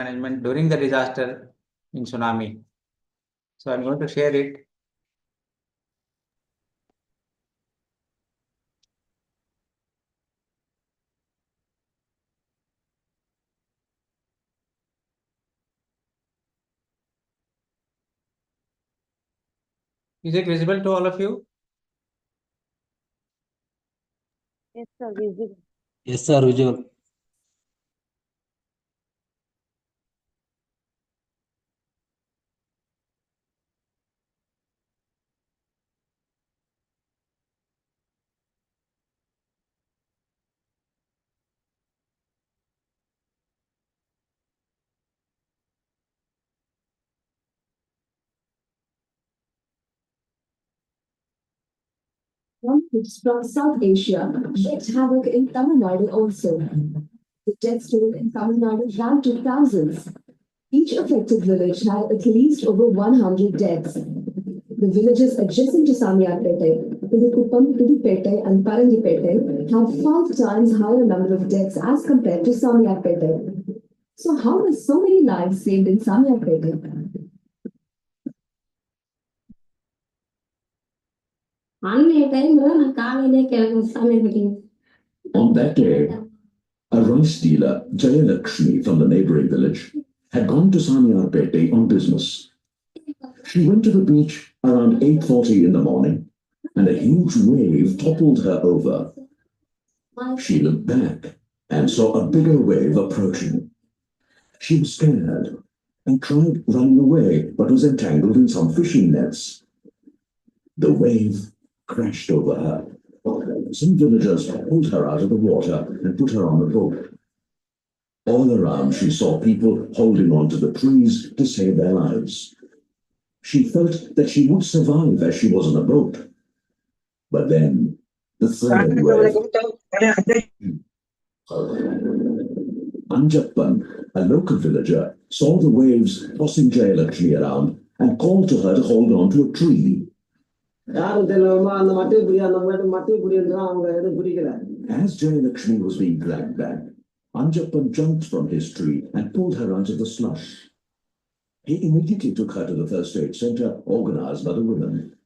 management during the disaster in tsunami. So I'm going to share it. Is it visible to all of you? Yes, sir, visible. Yes, sir, visual. Conflicts from South Asia wreaked havoc in Tamil Nadu also. The death toll in Tamil Nadu ran to thousands. Each affected village had at least over 100 deaths. The villages adjacent to Samiyarpete, Pudukuppam, Pudupete and Parangipete had 5 times higher number of deaths as compared to Samiyarpete. So how were so many lives saved in Samiyarpete? On that day, a rice dealer, Jayalakshmi from the neighboring village, had gone to Samiyarpete on business. She went to the beach around 8:40 in the morning, and a huge wave toppled her over. She looked back and saw a bigger wave approaching. She was scared and tried running away, but was entangled in some fishing nets. The wave crashed over her. Some villagers pulled her out of the water and put her on the boat. All around she saw people holding on to the trees to save their lives. She felt that she would survive as she was on a boat. But then the third wave. Anjappan, a local villager, saw the waves tossing Jayalakshmi around and called to her to hold on to a tree. As Jayalakshmi was being dragged back, Anjappan jumped from his tree and pulled her onto the slush. He immediately took her to the first aid center organized by the women.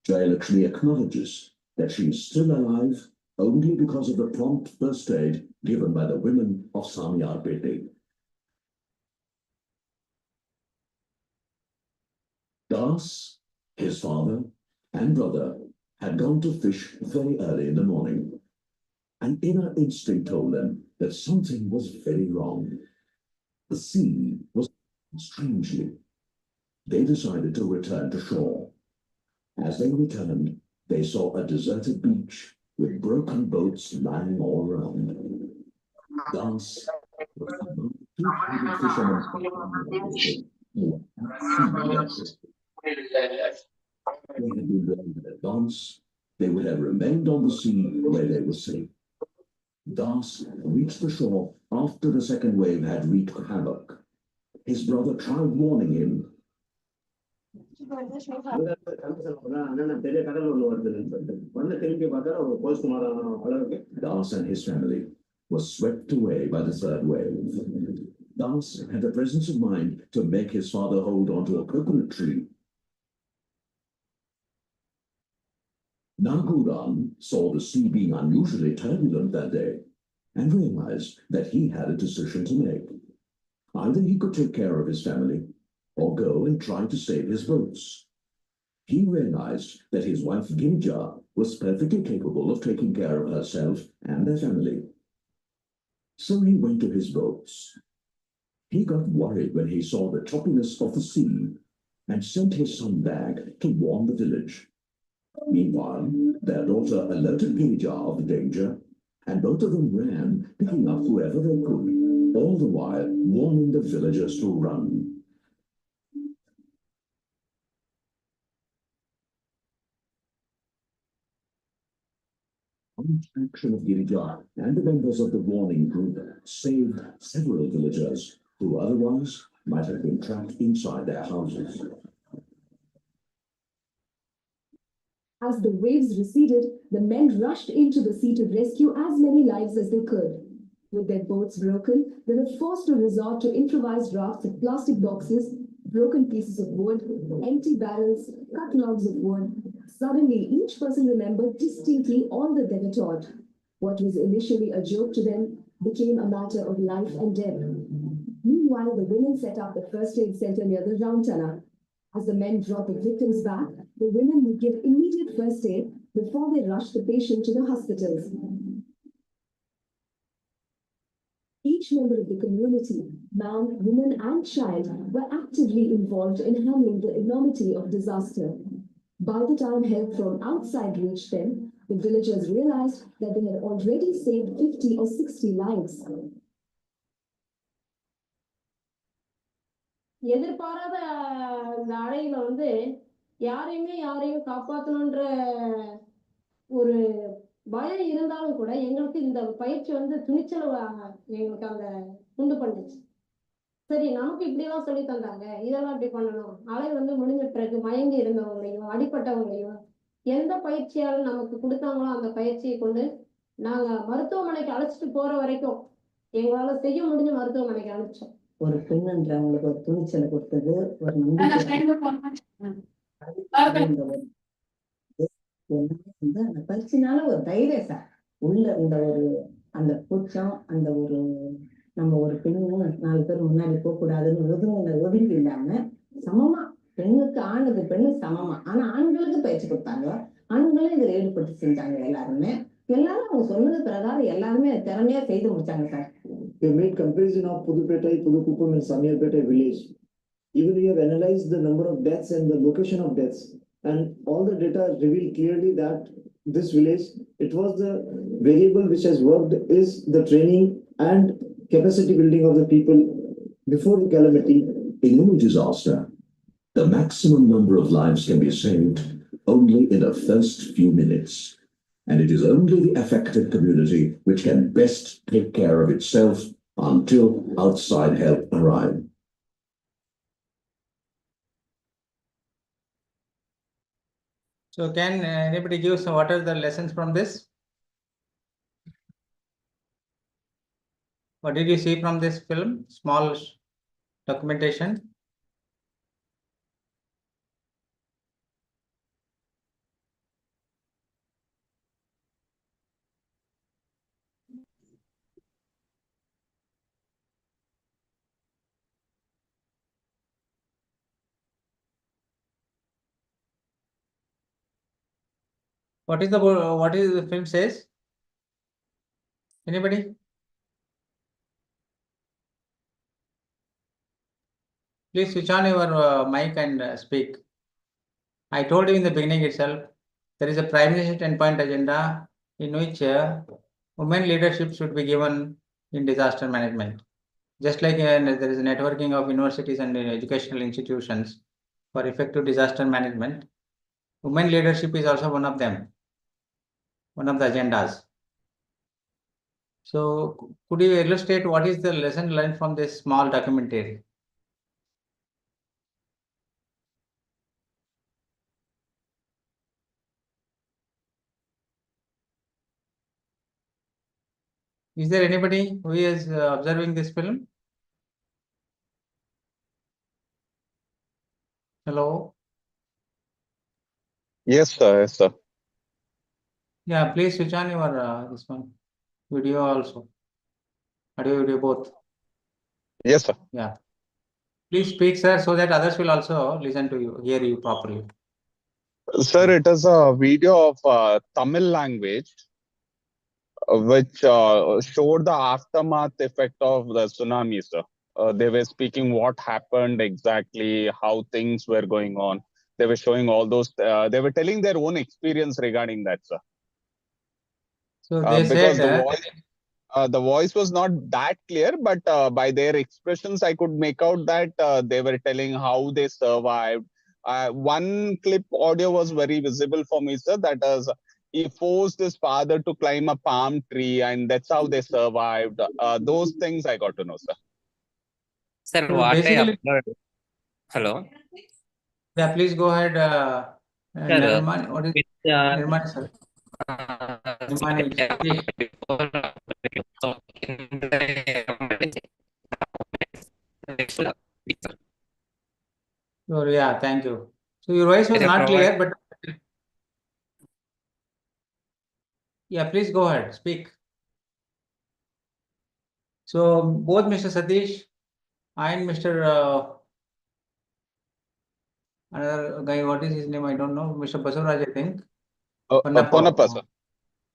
Jayalakshmi acknowledges that she is still alive only because of the prompt first aid given by the women of Samiyarpete. Das, his father and brother, had gone to fish very early in the morning. An inner instinct told them that something was very wrong. The sea was strangely. They decided to return to shore. As they returned, they saw a deserted beach with broken boats lying all around. Das was among 200 fishermen who had been warned in advance. They would have remained on the sea where they were safe. Das reached the shore after the second wave had wreaked havoc. His brother tried warning him. Das and his family were swept away by the third wave. Das had the presence of mind to make his father hold onto a coconut tree. Naguran saw the sea being unusually turbulent that day and realized that he had a decision to make. Either he could take care of his family or go and try to save his boats. He realized that his wife Ginja was perfectly capable of taking care of herself and their family. So he went to his boats. He got worried when he saw the choppiness of the sea and sent his son back to warn the village. Meanwhile, their daughter alerted Ginja of the danger, and both of them ran, picking up whoever they could, all the while warning the villagers to run. The action of Girija and the members of the warning group saved several villagers who otherwise might have been trapped inside their houses. As the waves receded, the men rushed into the sea to rescue as many lives as they could. With their boats broken, they were forced to resort to improvised rafts of plastic boxes, broken pieces of wood, empty barrels, cut logs of wood. Suddenly, each person remembered distinctly all that they were taught. What was initially a joke to them became a matter of life and death. Meanwhile, the women set up the first aid center near the round tunnel. As the men brought the victims back, the women would give immediate first aid before they rushed the patient to the hospitals. Each member of the community, man, woman, and child, were actively involved in handling the enormity of disaster. By the time help from outside reached them, the villagers realized that they had already saved 50 or 60 lives. எதிர்பாராத இந்த அலையில வந்து யாரையும் காப்பாற்றணுன்ற ஒரு பயம் இருந்தாலும் கூட எங்களுக்கு இந்த பயிற்சி வந்து துணிச்சலை எங்களுக்கு அந்த உண்டு பண்ணுச்சு. சரி, நமக்கு இப்படியெல்லாம் சொல்லி தந்தாங்க, இதெல்லாம் இப்படி பண்ணணும். அலை வந்து முடிஞ்ச பிறகு மயங்கி இருந்தவங்களையும் அடிப்பட்டவங்களையும் எந்த பயிற்சியாலும் நமக்கு கொடுத்தாங்களோ அந்த பயிற்சியை கொண்டு நாங்க மருத்துவமனைக்கு அழைச்சிட்டு போற வரைக்கும் எங்களால செய்ய முடிஞ்ச மருத்துவமனைக்கு அனுப்பிச்சோம். ஒரு பெண்ணுன்ற அவங்களுக்கு ஒரு துணிச்சலை கொடுத்தது, ஒரு நம்பிக்கை. அந்த பயிற்சினால ஒரு தைரியம் சார் உள்ள இருந்த ஒரு அந்த கூச்சம், அந்த ஒரு நம்ம ஒரு பெண்ணு 4 பேர் முன்னாடி போக கூடாதுன்னு ஒதுங்கி இல்லாம சமமா பெண்ணுக்கு ஆணுக்கு பெண்ணு சமமா. ஆனா ஆண்களுக்கு பயிற்சி கொடுத்தாங்க, ஆண்களும் இதுல ஈடுபட்டு செஞ்சாங்க. எல்லாரும் அவங்க சொன்னது பிரகாரம் எல்லாருமே திறமையா செய்து முடிச்சாங்க sir. We made comparison of Pudupeta, Pudukuppam and Samiyarpeta village. Even we have analyzed the number of deaths and the location of deaths, and all the data reveal clearly that this village, it was the variable which has worked is the training and capacity building of the people before the calamity. In any disaster, the maximum number of lives can be saved only in the first few minutes. And it is only the affected community which can best take care of itself until outside help arrive. So can anybody give some, what are the lessons from this? What did you see from this film? Small documentation. What is the film says? Anybody? Please switch on your mic and speak. I told you in the beginning itself, there is a Prime Minister 10-point agenda in which women leadership should be given in disaster management. Just like there is a networking of universities and educational institutions for effective disaster management, women leadership is also one of them, one of the agendas. So could you illustrate what is the lesson learned from this small documentary? Is there anybody who is observing this film? Hello? Yes, sir. Yes, sir. Yeah, please switch on your this one video also, audio video both. Yes, sir. Yeah, please speak, sir, so that others will also listen to you, hear you properly. Sir, it is a video of Tamil language, which showed the aftermath effect of the tsunami, sir. They were speaking what happened exactly, how things were going on. They were showing all those, they were telling their own experience regarding that, sir. So they Because said the voice was not that clear, but by their expressions, I could make out that they were telling how they survived. One clip audio was very visible for me, sir. That is, he forced his father to climb a palm tree, and that's how they survived. Those things I got to know, sir. Sir, So what I basically- uploaded. Hello. yeah, please go ahead. Sir, Nirman, what is with, Nirman, sir? Nirman, please. before So, in the So, yeah, thank you. So your voice was They not provide- clear, but yeah, please go ahead, speak. So both Mr. Satish and Mr. Another guy, what is his name? I don't know. Mr. Basuraj, I think. Ponnappa. Ponnappa, sir.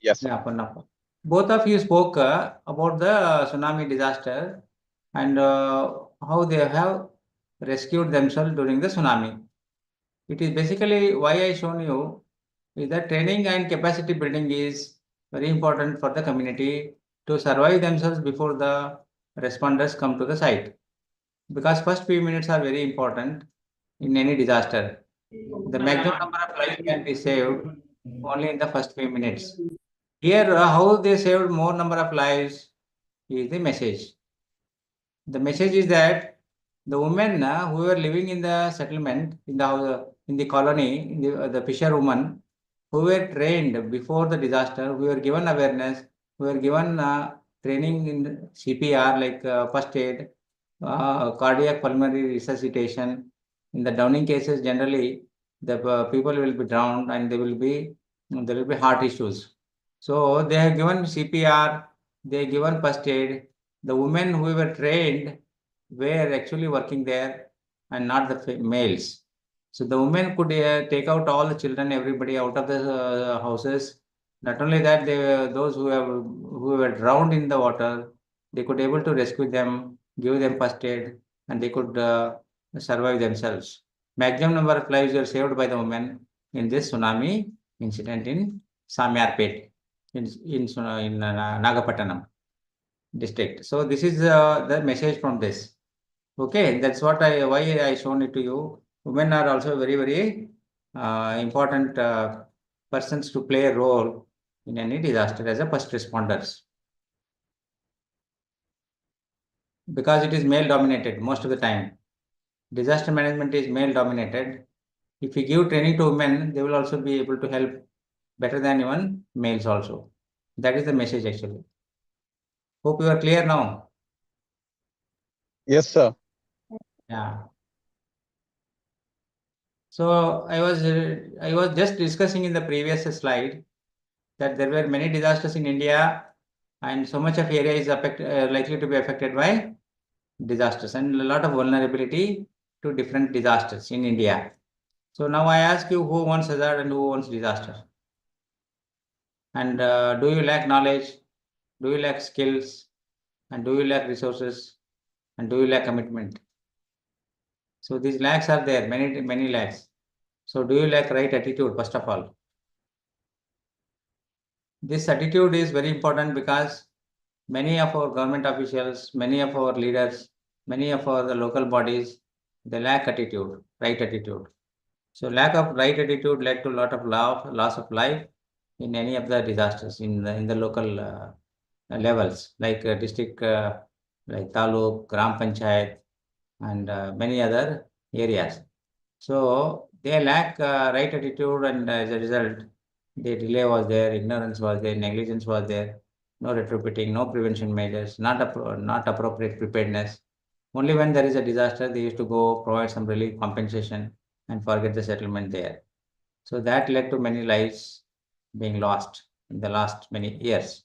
Yes, sir. Yeah, Ponnappa. Both of you spoke about the tsunami disaster and how they have rescued themselves during the tsunami. It is basically why I shown you is that training and capacity building is very important for the community to survive themselves before the responders come to the site. Because first few minutes are very important in any disaster. The maximum number of lives can be saved only in the first few minutes. Here, how they saved more number of lives is the message. The message is that the women who were living in the settlement, in the colony, the fisherwomen, who were trained before the disaster, who were given awareness, who were given training in CPR like first aid, cardiac pulmonary resuscitation. In the drowning cases, generally the people will be drowned and there will be heart issues. So they have given CPR, they have given first aid. The women who were trained were actually working there and not the males. So the women could take out all the children, everybody out of the houses. Not only that, those who were drowned in the water, they could able to rescue them, give them first aid, and they could survive themselves. Maximum number of lives were saved by the women in this tsunami incident in Samyarpet, in Nagapattanam district. So this is the message from this. Okay, that's why I shown it to you. Women are also very important persons to play a role in any disaster as a first responders. Because it is male dominated most of the time. Disaster management is male dominated. If you give training to women, they will also be able to help better than even males also. That is the message actually. Hope you are clear now. Yes, sir. Yeah. So I was just discussing in the previous slide that there were many disasters in India and so much of area is likely to be affected by disasters and a lot of vulnerability to different disasters in India. So now I ask you, who wants hazard and who wants disaster? And do you lack knowledge? Do you lack skills? And do you lack resources? And do you lack commitment? So these lacks are there, many lacks. So do you lack right attitude, first of all? This attitude is very important because many of our government officials, many of our leaders, many of our local bodies, they lack attitude, right attitude. So lack of right attitude led to a lot of loss of life in any of the disasters in the local levels, like district, like taluk, gram panchayat, and many other areas. So they lack right attitude, and as a result, the delay was there, ignorance was there, negligence was there, no retrofitting, no prevention measures, not appropriate preparedness. Only when there is a disaster, they used to go provide some relief compensation and forget the settlement there. So that led to many lives being lost in the last many years.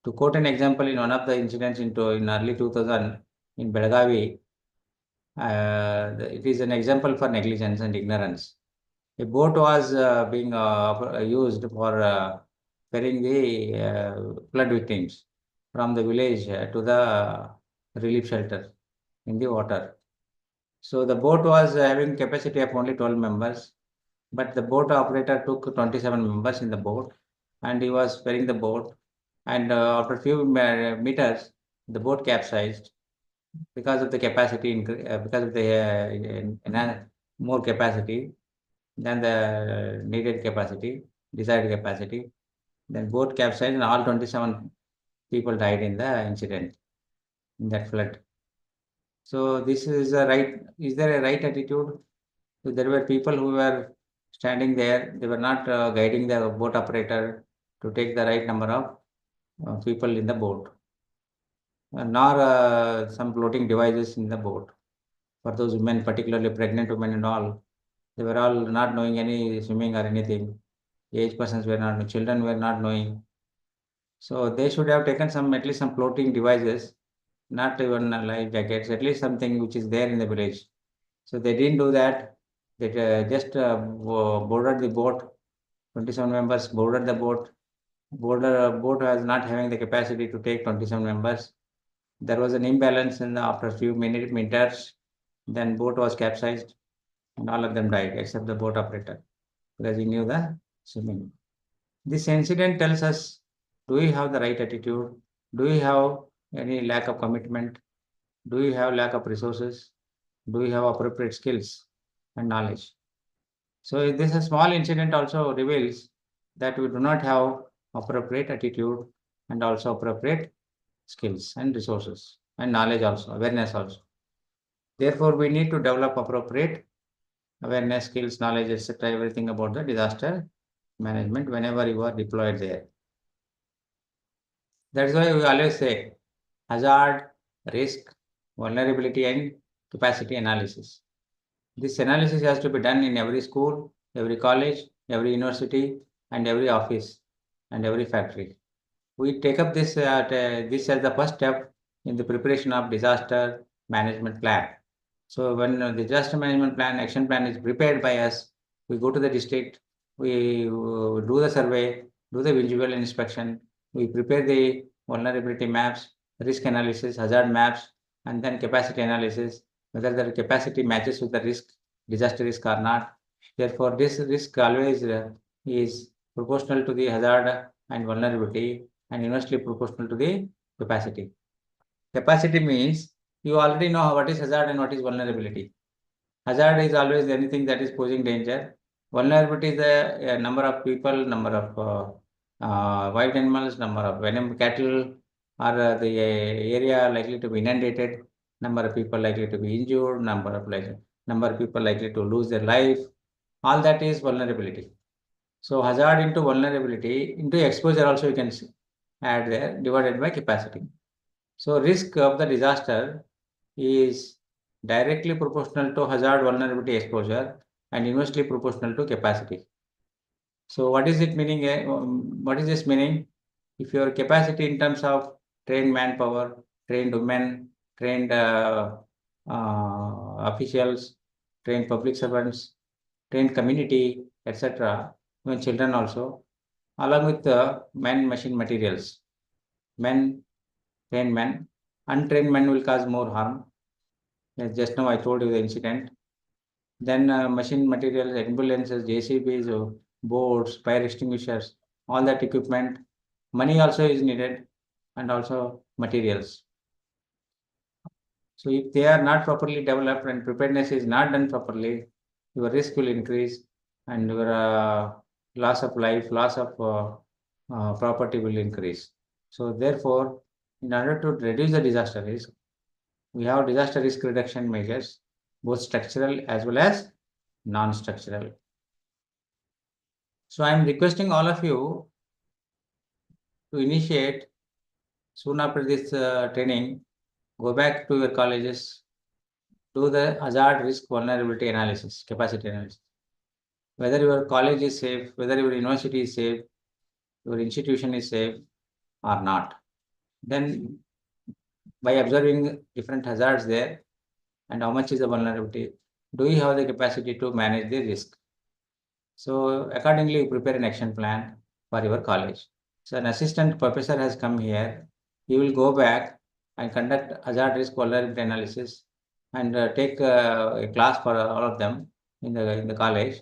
To quote an example, in one of the incidents in early 2000 in Belagavi, it is an example for negligence and ignorance. A boat was being used for ferrying the flood victims from the village to the relief shelter in the water. So the boat was having capacity of only 12 members, but the boat operator took 27 members in the boat, and he was ferrying the boat. And after a few meters, the boat capsized because of the capacity, because of the more capacity than the needed capacity, desired capacity. Then boat capsized and all 27 people died in the incident, in that flood. So this is is there a right attitude? So there were people who were standing there, they were not guiding the boat operator to take the right number of people in the boat, nor some floating devices in the boat. For those women, particularly pregnant women and all, they were all not knowing any swimming or anything. Aged persons were not, children were not knowing. So they should have taken at least some floating devices, not even life jackets, at least something which is there in the village. So they didn't do that. They just boarded the boat. 27 members boarded the boat. Boat was not having the capacity to take 27 members. There was an imbalance after a few meters. Then boat was capsized and all of them died except the boat operator because he knew the swimming. This incident tells us, do we have the right attitude? Do we have any lack of commitment? Do we have lack of resources? Do we have appropriate skills and knowledge? So this a small incident also reveals that we do not have appropriate attitude and also appropriate skills and resources and knowledge also, awareness also. Therefore, we need to develop appropriate awareness, skills, knowledge, etc., everything about the disaster management whenever you are deployed there. That's why we always say hazard, risk, vulnerability, and capacity analysis. This analysis has to be done in every school, every college, every university, and every office, and every factory. We take up this as the first step in the preparation of disaster management plan. So when the disaster management plan, action plan is prepared by us, we go to the district, we do the survey, do the visual inspection, we prepare the vulnerability maps, risk analysis, hazard maps, and then capacity analysis, whether the capacity matches with the risk, disaster risk or not. Therefore, this risk always is proportional to the hazard and vulnerability and inversely proportional to the capacity. Capacity means you already know what is hazard and what is vulnerability. Hazard is always anything that is posing danger. Vulnerability is the number of people, number of wild animals, number of venom cattle, or the area likely to be inundated, number of people likely to be injured, number of people likely to lose their life. All that is vulnerability. So hazard into vulnerability into exposure also you can add there divided by capacity. So risk of the disaster is directly proportional to hazard, vulnerability, exposure and inversely proportional to capacity. So what is it meaning? What is this meaning? If your capacity in terms of trained manpower, trained women, trained officials, trained public servants, trained community, etc., even children also, along with the men, machine, materials. Men, trained men, untrained men will cause more harm. Just now I told you the incident. Then machine materials, ambulances, JCBs, boats, fire extinguishers, all that equipment. Money also is needed and also materials. So if they are not properly developed and preparedness is not done properly, your risk will increase and your loss of life, loss of property will increase. So therefore, in order to reduce the disaster risk, we have disaster risk reduction measures, both structural as well as non-structural. So I am requesting all of you to initiate soon after this training, go back to your colleges, do the hazard risk vulnerability analysis, capacity analysis. Whether your college is safe, whether your university is safe, your institution is safe or not. Then by observing different hazards there and how much is the vulnerability, do you have the capacity to manage the risk? So accordingly, you prepare an action plan for your college. So an assistant professor has come here. He will go back and conduct hazard risk vulnerability analysis and take a class for all of them in the college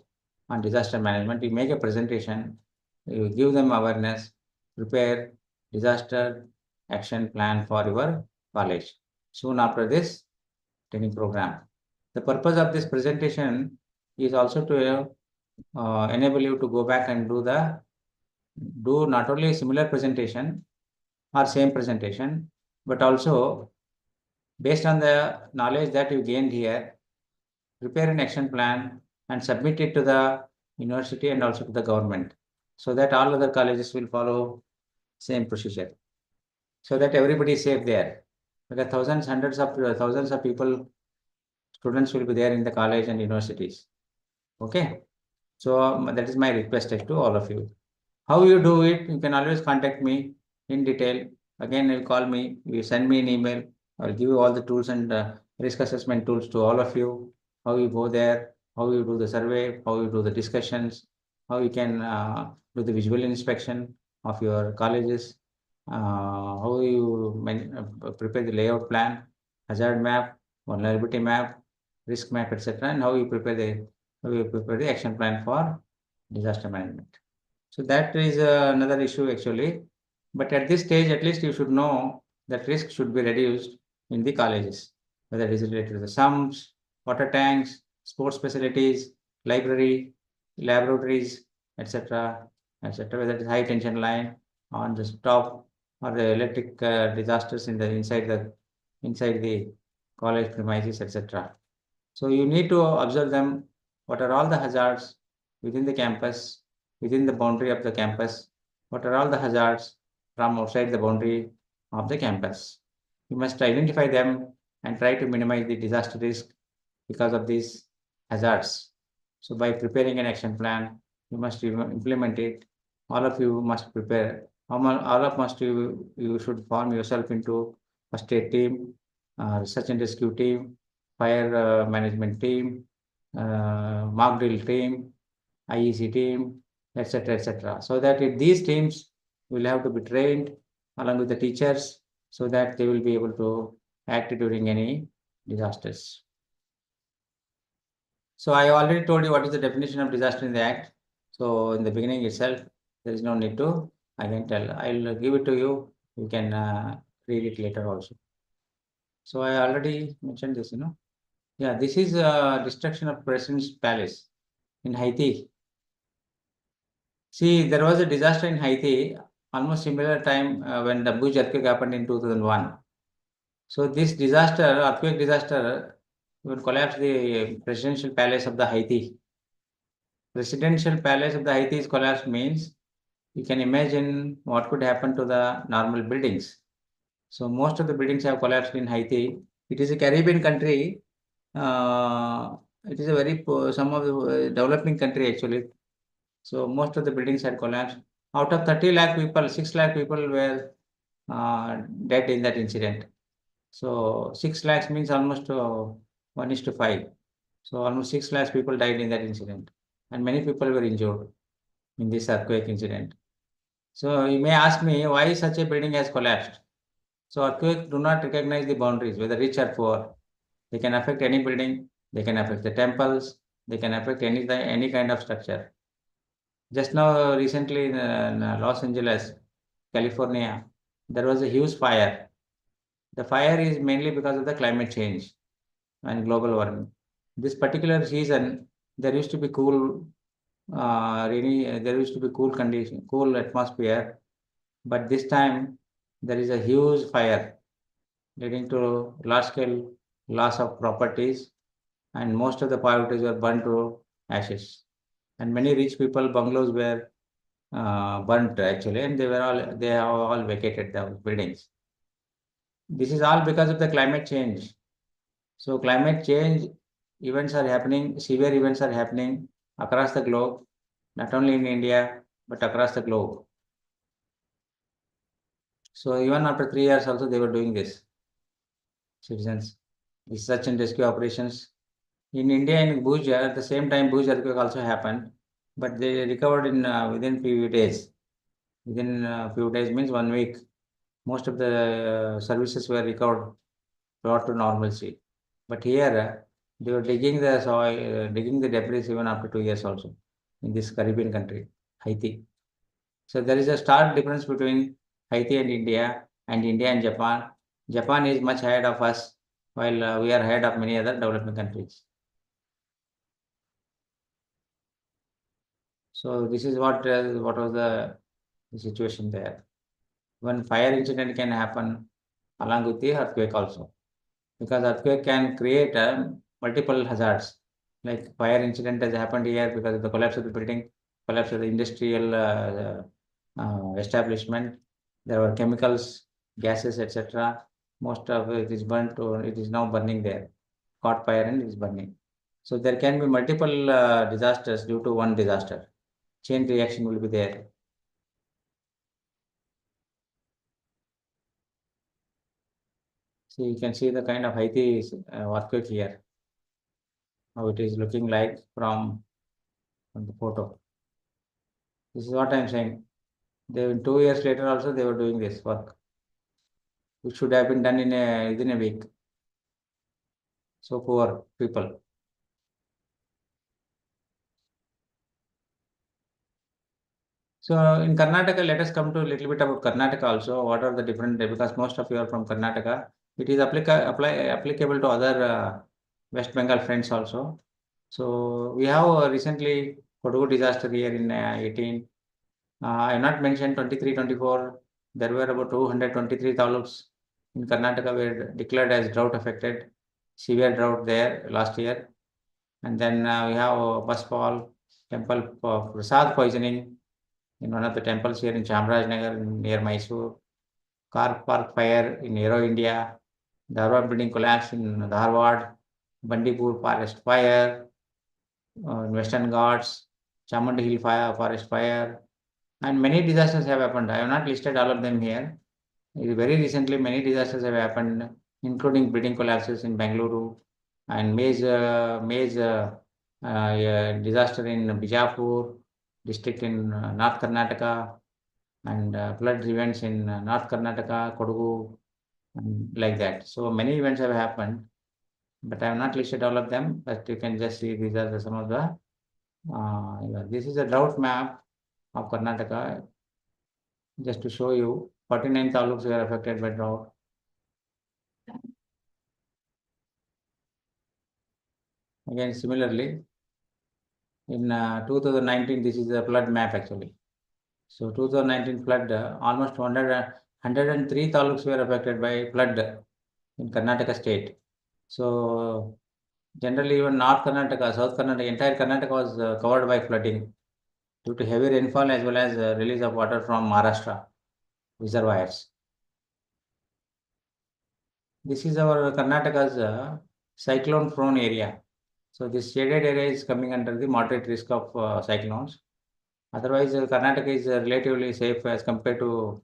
on disaster management. You make a presentation, you give them awareness, prepare disaster action plan for your college soon after this training program. The purpose of this presentation is also to enable you to go back and do not only a similar presentation or same presentation, but also based on the knowledge that you gained here, prepare an action plan and submit it to the university and also to the government so that all other colleges will follow same procedure. so that everybody is safe there. Because thousands of people, students will be there in the college and universities. Okay. So that is my request to all of you. How you do it, you can always contact me in detail. Again, you call me, you send me an email. I'll give you all the tools and risk assessment tools to all of you. How you go there, how you do the survey, how you do the discussions, how you can do the visual inspection of your colleges, how you prepare the layout plan, hazard map, vulnerability map, risk map, etc., and how you prepare the action plan for disaster management. So that is another issue actually. But at this stage, at least you should know that risk should be reduced in the colleges, whether it is related to the sumps, water tanks, sports facilities, library, laboratories, etc., etc., whether it is high tension line on the top or the electric disasters inside the college premises, etc. So you need to observe them. What are all the hazards within the campus, within the boundary of the campus? What are all the hazards from outside the boundary of the campus? You must identify them and try to minimize the disaster risk because of these hazards. So by preparing an action plan, you must implement it. All of you must prepare. You should form yourself into first aid team, research and rescue team, fire management team, mock drill team, IEC team, etc., etc. So that these teams will have to be trained along with the teachers so that they will be able to act during any disasters. So I already told you what is the definition of disaster in the Act. So in the beginning itself, there is no need to again tell. I'll give it to you. You can read it later also. So I already mentioned this, Yeah, this is destruction of President's Palace in Haiti. See, there was a disaster in Haiti almost similar time when the Bush earthquake happened in 2001. So this earthquake disaster, will collapse the presidential palace of the Haiti. Presidential palace of the Haiti is collapsed means you can imagine what could happen to the normal buildings. So most of the buildings have collapsed in Haiti. It is a Caribbean country. It is a very some of the developing country actually. So most of the buildings had collapsed. Out of 30 lakh people, 6 lakh people were dead in that incident. So 6 lakhs means almost 1:5. So almost 6 lakhs people died in that incident, and many people were injured in this earthquake incident. So you may ask me why such a building has collapsed. So earthquakes do not recognize the boundaries, whether rich or poor. They can affect any building. They can affect the temples. They can affect any kind of structure. Just now, recently in Los Angeles, California, there was a huge fire. The fire is mainly because of the climate change and global warming. This particular season, there used to be cool, there used to be cool atmosphere, but this time there is a huge fire leading to large-scale loss of properties, and most of the properties were burned to ashes. And many rich people bungalows were burnt actually, and they have all vacated the buildings. This is all because of the climate change. So climate change events are happening, severe events are happening across the globe, not only in India, but across the globe. So even after 3 years also they were doing this, citizens, research and rescue operations. In India, in Bhuj, at the same time Bhuj earthquake also happened, but they recovered in within few days. Within a few days means 1 week, most of the services were recovered, brought to normalcy. But here, they were digging the soil, digging the debris even after 2 years also in this Caribbean country, Haiti. So there is a stark difference between Haiti and India and Japan. Japan is much ahead of us, while we are ahead of many other developing countries. So this is what was the situation there. One fire incident can happen along with the earthquake also, because earthquake can create multiple hazards. Like fire incident has happened here because of the collapse of the building, collapse of the industrial establishment. There were chemicals gases, etc. Most of it is burnt, or it is now burning there, caught fire and it is burning. So there can be multiple disasters due to one disaster. Chain reaction will be there. So you can see the kind of Haiti earthquake here, how it is looking like from the photo. This is what I'm saying. They 2 years later also they were doing this work, which should have been done within a week. So poor people. So in Karnataka, let us come to a little bit about Karnataka also. What are the different, because most of you are from Karnataka. It is applicable to other West Bengal friends also. So we have recently Kodagu disaster here in 18. I have not mentioned 23, 24. There were about 223 taluks in Karnataka were declared as drought affected. Severe drought there last year. And then we have bus fall, temple prasad poisoning in one of the temples here in Chamarajanagar near Mysore. Car park fire in Aero India. Dharwad building collapse in Dharwad. Bandipur forest fire in Western Ghats. Chamundi Hill fire, forest fire. And many disasters have happened. I have not listed all of them here. Very recently, many disasters have happened, including building collapses in Bengaluru and maize disaster in Bijapur district in North Karnataka, and flood events in North Karnataka, Kodagu, and like that. So many events have happened, but I have not listed all of them. But you can just see these are some of the. This is a drought map of Karnataka. Just to show you, 49 taluks were affected by drought. Again, similarly, in 2019, this is a flood map actually. So 2019 flood, almost 103 taluks were affected by flood in Karnataka state. So generally, even North Karnataka, South Karnataka, entire Karnataka was covered by flooding due to heavy rainfall as well as release of water from Maharashtra reservoirs. This is our Karnataka's cyclone-prone area. So this shaded area is coming under the moderate risk of cyclones. Otherwise, Karnataka is relatively safe as compared to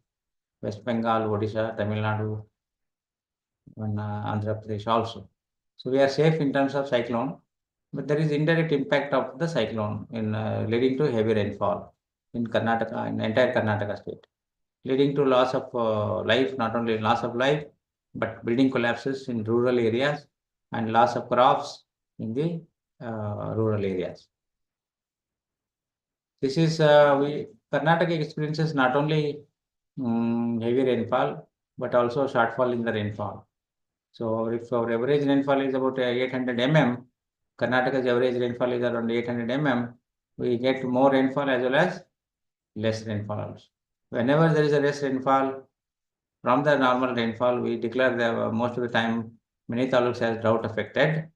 West Bengal, Odisha, Tamil Nadu, and Andhra Pradesh also. So we are safe in terms of cyclone, but there is indirect impact of the cyclone in leading to heavy rainfall in Karnataka, in entire Karnataka state, leading to loss of life, not only loss of life, but building collapses in rural areas and loss of crops in the rural areas. This is Karnataka experiences not only heavy rainfall, but also shortfall in the rainfall. So if our average rainfall is about 800 mm, Karnataka's average rainfall is around 800 mm, we get more rainfall as well as less rainfall also. Whenever there is a less rainfall from the normal rainfall, we declare most of the time many taluks as drought affected.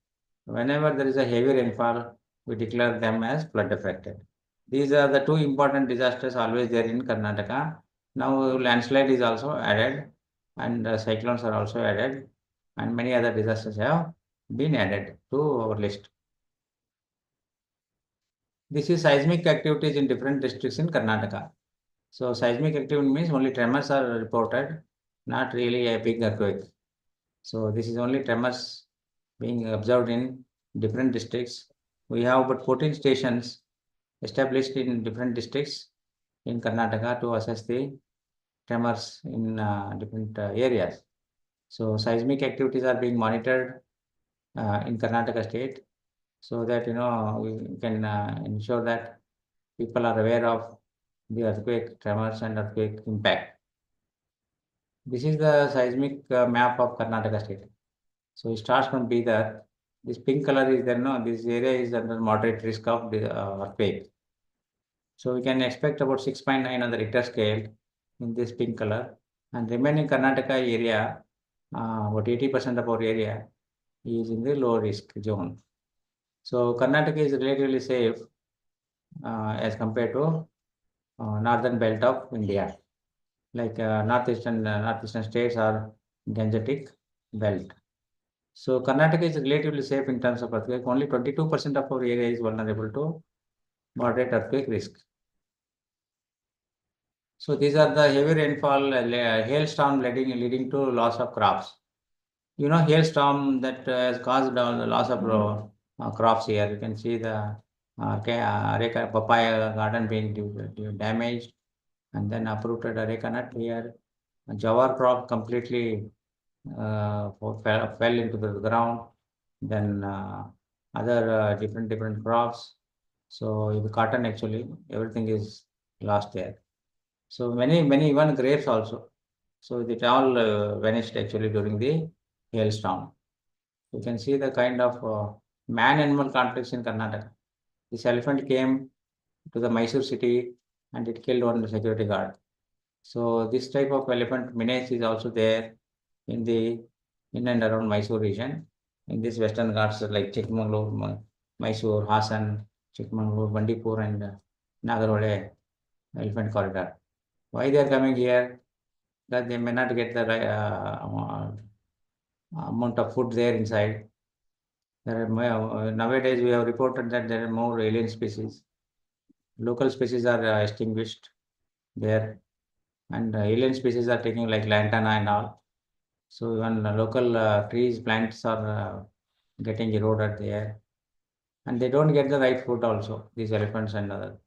Whenever there is a heavy rainfall, we declare them as flood affected. These are the two important disasters always there in Karnataka. Now landslide is also added, and cyclones are also added, and many other disasters have been added to our list. This is seismic activities in different districts in Karnataka. So seismic activity means only tremors are reported, not really a big earthquake. So this is only tremors being observed in different districts. We have about 14 stations established in different districts in Karnataka to assess the tremors in different areas. So seismic activities are being monitored in Karnataka state, so that we can ensure that people are aware of the earthquake tremors and earthquake impact. This is the seismic map of Karnataka state. So it starts from Bidar. This pink color is there. No, this area is under moderate risk of the earthquake. So we can expect about 6.9 on the Richter scale in this pink color, and remaining Karnataka area, about 80% of our area is in the low risk zone. So Karnataka is relatively safe as compared to northern belt of India. like northeastern states or Gangetic belt. So Karnataka is relatively safe in terms of earthquake. Only 22% of our area is vulnerable to moderate earthquake risk. So these are the heavy rainfall, hailstorm leading to loss of crops. You know, hailstorm that has caused the loss of crops here. You can see the areca papaya garden being damaged, and then uprooted areca nut here. A jawar crop completely fell into the ground. Then other different crops. So the cotton, actually everything is lost there. So many even grapes also. So it all vanished actually during the hailstorm. You can see the kind of man-animal conflicts in Karnataka. This elephant came to the Mysore city and it killed one security guard. So this type of elephant menace is also there in and around Mysore region. In this Western Ghats like Chikmagalur, Mysore, Hassan, Chikmagalur, Bandipur, and Nagarhole elephant corridor. Why they are coming here? That they may not get the amount of food there inside. There are nowadays we have reported that there are more alien species. Local species are extinguished there, and alien species are taking like lantana and all. So even local trees, plants are getting eroded there, and they don't get the right food also. These elephants and other.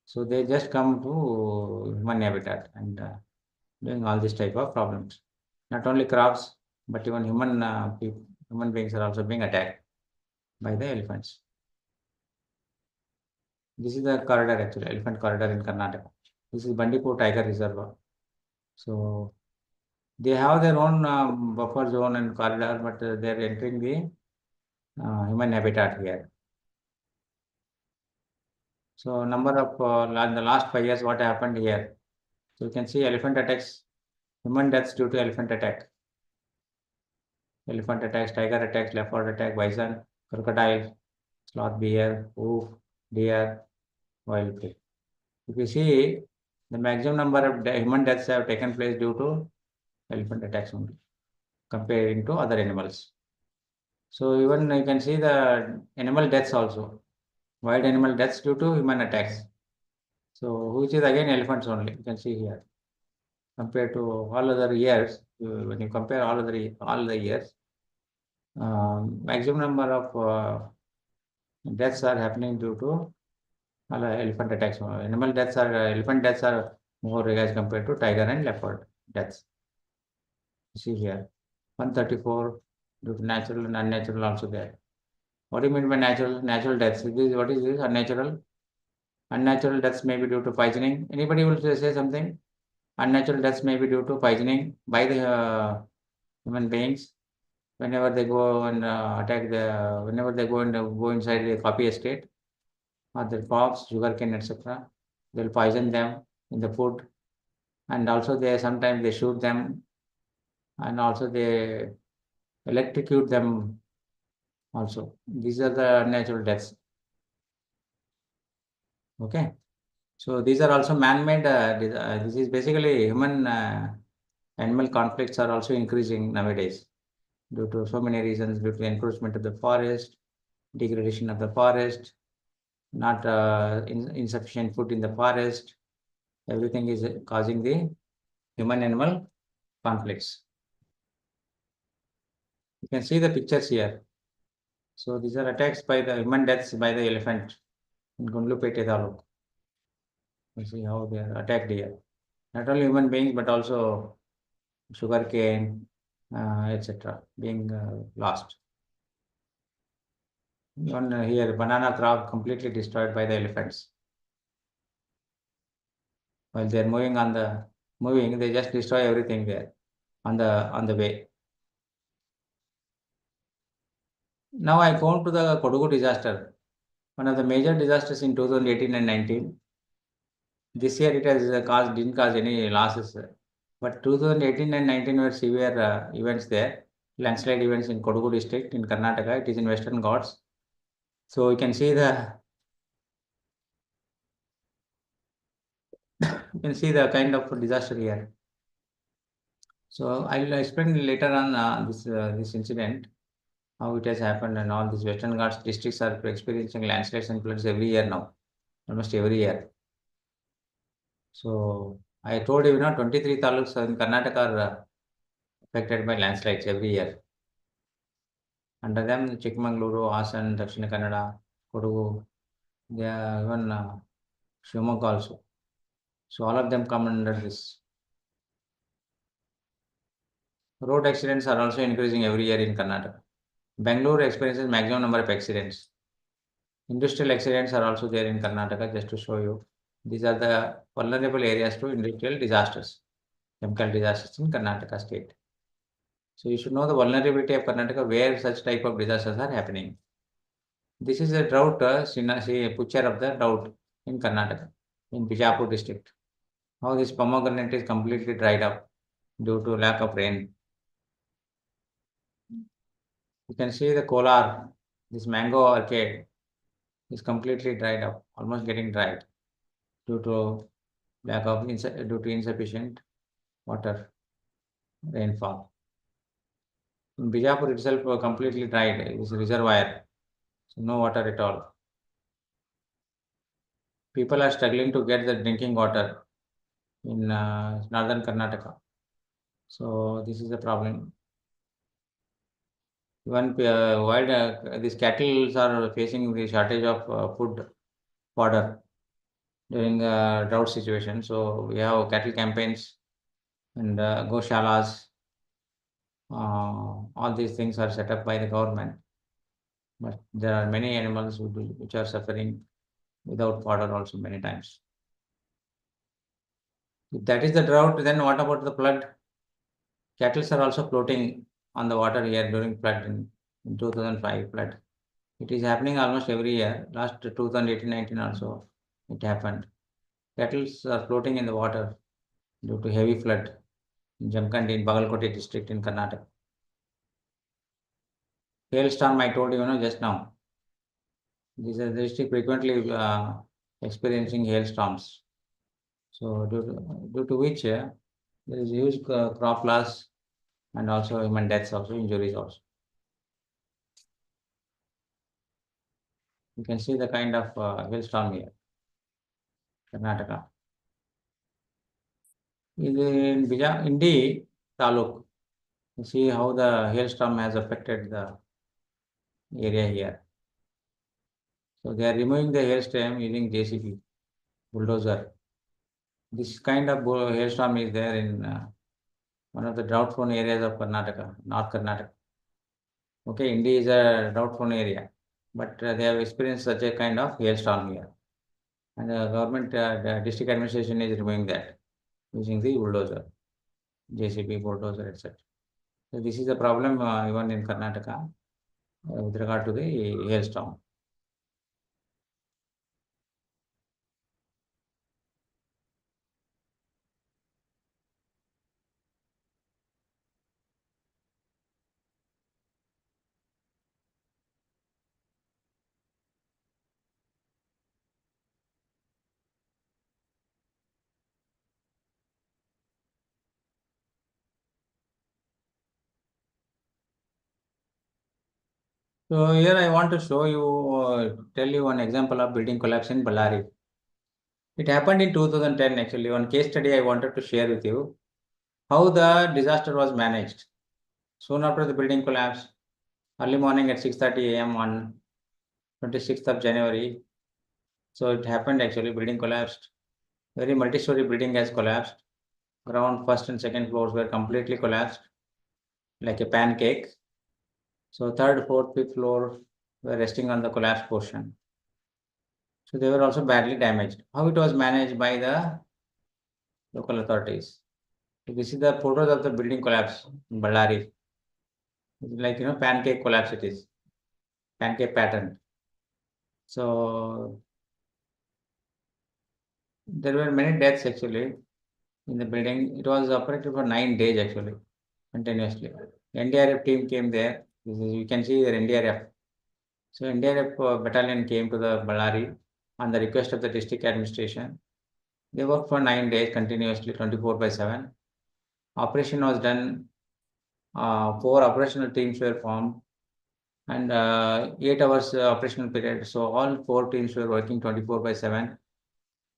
So they just come to human habitat and doing all this type of problems. Not only crops, but even human beings are also being attacked by the elephants. This is the corridor, actually, elephant corridor in Karnataka. This is Bandipur Tiger Reserve. So they have their own buffer zone and corridor, but they are entering the human habitat here. So number of in the last 5 years, what happened here? So you can see elephant attacks, human deaths due to elephant attack. Elephant attacks, tiger attacks, leopard attack, bison, crocodile, sloth bear, wolf, deer, wild pig. If you see, the maximum number of human deaths have taken place due to elephant attacks only, comparing to other animals. So even you can see the animal deaths also, wild animal deaths due to human attacks. So which is again elephants only, you can see here. Compared to all other years, when you compare all the years, maximum number of deaths are happening due to elephant attacks. Elephant deaths are more as compared to tiger and leopard deaths. See here, 134 due to natural and unnatural also there. What do you mean by natural deaths? What is this? Unnatural? Unnatural deaths may be due to poisoning. Anybody will say something? Unnatural deaths may be due to poisoning by the human beings. Whenever they go and whenever they go and go inside the coffee estate or the crops, sugarcane, etc., they'll poison them in the food, and also sometimes they shoot them, and also they electrocute them. Also, these are the natural deaths. Okay, so these are also man-made. This is basically human animal conflicts are also increasing nowadays due to so many reasons, due to encroachment of the forest, degradation of the forest, not insufficient food in the forest. Everything is causing the human-animal conflicts. You can see the pictures here. So these are attacks by the human deaths by the elephant in Gundlupete Taluk. You see how they are attacked here. Not only human beings, but also sugarcane, etc., being lost. Even here, banana crop completely destroyed by the elephants. While they are moving, they just destroy everything there on the way. Now I come to the Kodagu disaster, one of the major disasters in 2018 and 19. This year it has didn't cause any losses, but 2018 and 19 were severe events there, landslide events in Kodagu district in Karnataka. It is in Western Ghats. So you can see the kind of disaster here. So I'll explain later on this incident, how it has happened, and all these Western Ghats districts are experiencing landslides and floods every year now, almost every year. So I told you, 23 taluks in Karnataka are affected by landslides every year. Under them, Chikmagaluru, Hassan, Dakshina Kannada, Kodagu, they are even Shivamogga also. So all of them come under this. Road accidents are also increasing every year in Karnataka. Bangalore experiences maximum number of accidents. Industrial accidents are also there in Karnataka, just to show you. These are the vulnerable areas to industrial disasters, chemical disasters in Karnataka state. So you should know the vulnerability of Karnataka where such type of disasters are happening. This is a drought, see a picture of the drought in Karnataka, in Bijapur district. How this pomegranate is completely dried up due to lack of rain. You can see the kolar, this mango orchid is completely dried up, almost getting dried due to lack of due to insufficient water rainfall. In Bijapur itself completely dried, it is a reservoir, so no water at all. People are struggling to get the drinking water in northern Karnataka. So this is the problem. Even while these cattle are facing the shortage of food fodder during drought situation. So we have cattle campaigns and goshalas. All these things are set up by the government. But there are many animals which are suffering without fodder also many times. If that is the drought, then what about the flood? Cattle are also floating on the water here during flood in 2005 flood. It is happening almost every year. Last 2018-19 also it happened. Cattle are floating in the water due to heavy flood in Jamkhandi in Bagalkote district in Karnataka. Hailstorm I told you, just now. These are district frequently experiencing hailstorms. So due to which there is huge crop loss and also human deaths also, injuries also. You can see the kind of hailstorm here, Karnataka. In Indi Taluk, you see how the hailstorm has affected the area here. So they are removing the hailstorm using JCB, bulldozer. This kind of hailstorm is there in one of the drought-prone areas of Karnataka, North Karnataka. Okay, Indi is a drought-prone area, but they have experienced such a kind of hailstorm here. And the government, the district administration is removing that using the bulldozer, JCB, bulldozer, etc. So this is the problem even in Karnataka with regard to the hailstorm. So here I want to show you, tell you one example of building collapse in Ballari. It happened in 2010 actually. One case study I wanted to share with you, how the disaster was managed. Soon after the building collapsed, early morning at 6:30 a.m. on 26th of January. So it happened actually, building collapsed. Very multi-story building has collapsed. Ground first and second floors were completely collapsed like a pancake. So third, fourth, fifth floor were resting on the collapsed portion. So they were also badly damaged. How it was managed by the local authorities? So this is the photos of the building collapse in Ballari. It's like, pancake collapse it is. Pancake pattern. So there were many deaths actually in the building. It was operated for 9 days actually, continuously. NDRF team came there. You can see their NDRF. So NDRF battalion came to the Ballari on the request of the district administration. They worked for 9 days continuously, 24/7. operation was done. 4 operational teams were formed, and 8 hours operational period. So all 4 teams were working 24/7.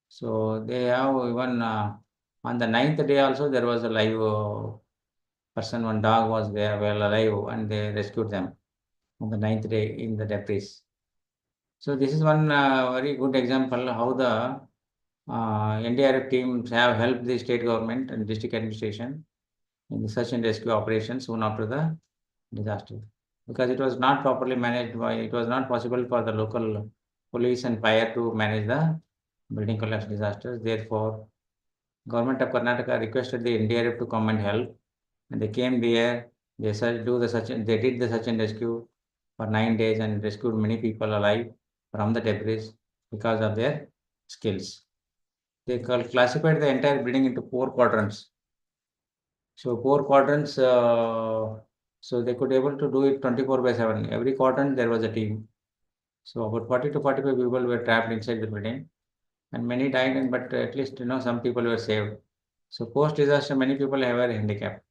So they have even on the 9th day also there was a live person, one dog was there, well alive, and they rescued them on the 9th day in the debris. So this is one very good example how the NDRF teams have helped the state government and district administration in the search and rescue operations soon after the disaster. Because it was not properly managed by, it was not possible for the local police and fire to manage the building collapse disasters. Therefore, Government of Karnataka requested the NDRF to come and help, and they came there. They did the search and rescue for 9 days and rescued many people alive from the debris because of their skills. They classified the entire building into 4 quadrants. So 4 quadrants, so they could able to do it 24/7. Every quadrant there was a team. So about 40 to 45 people were trapped inside the building, and many died, but at least some people were saved. So post disaster, many people were handicapped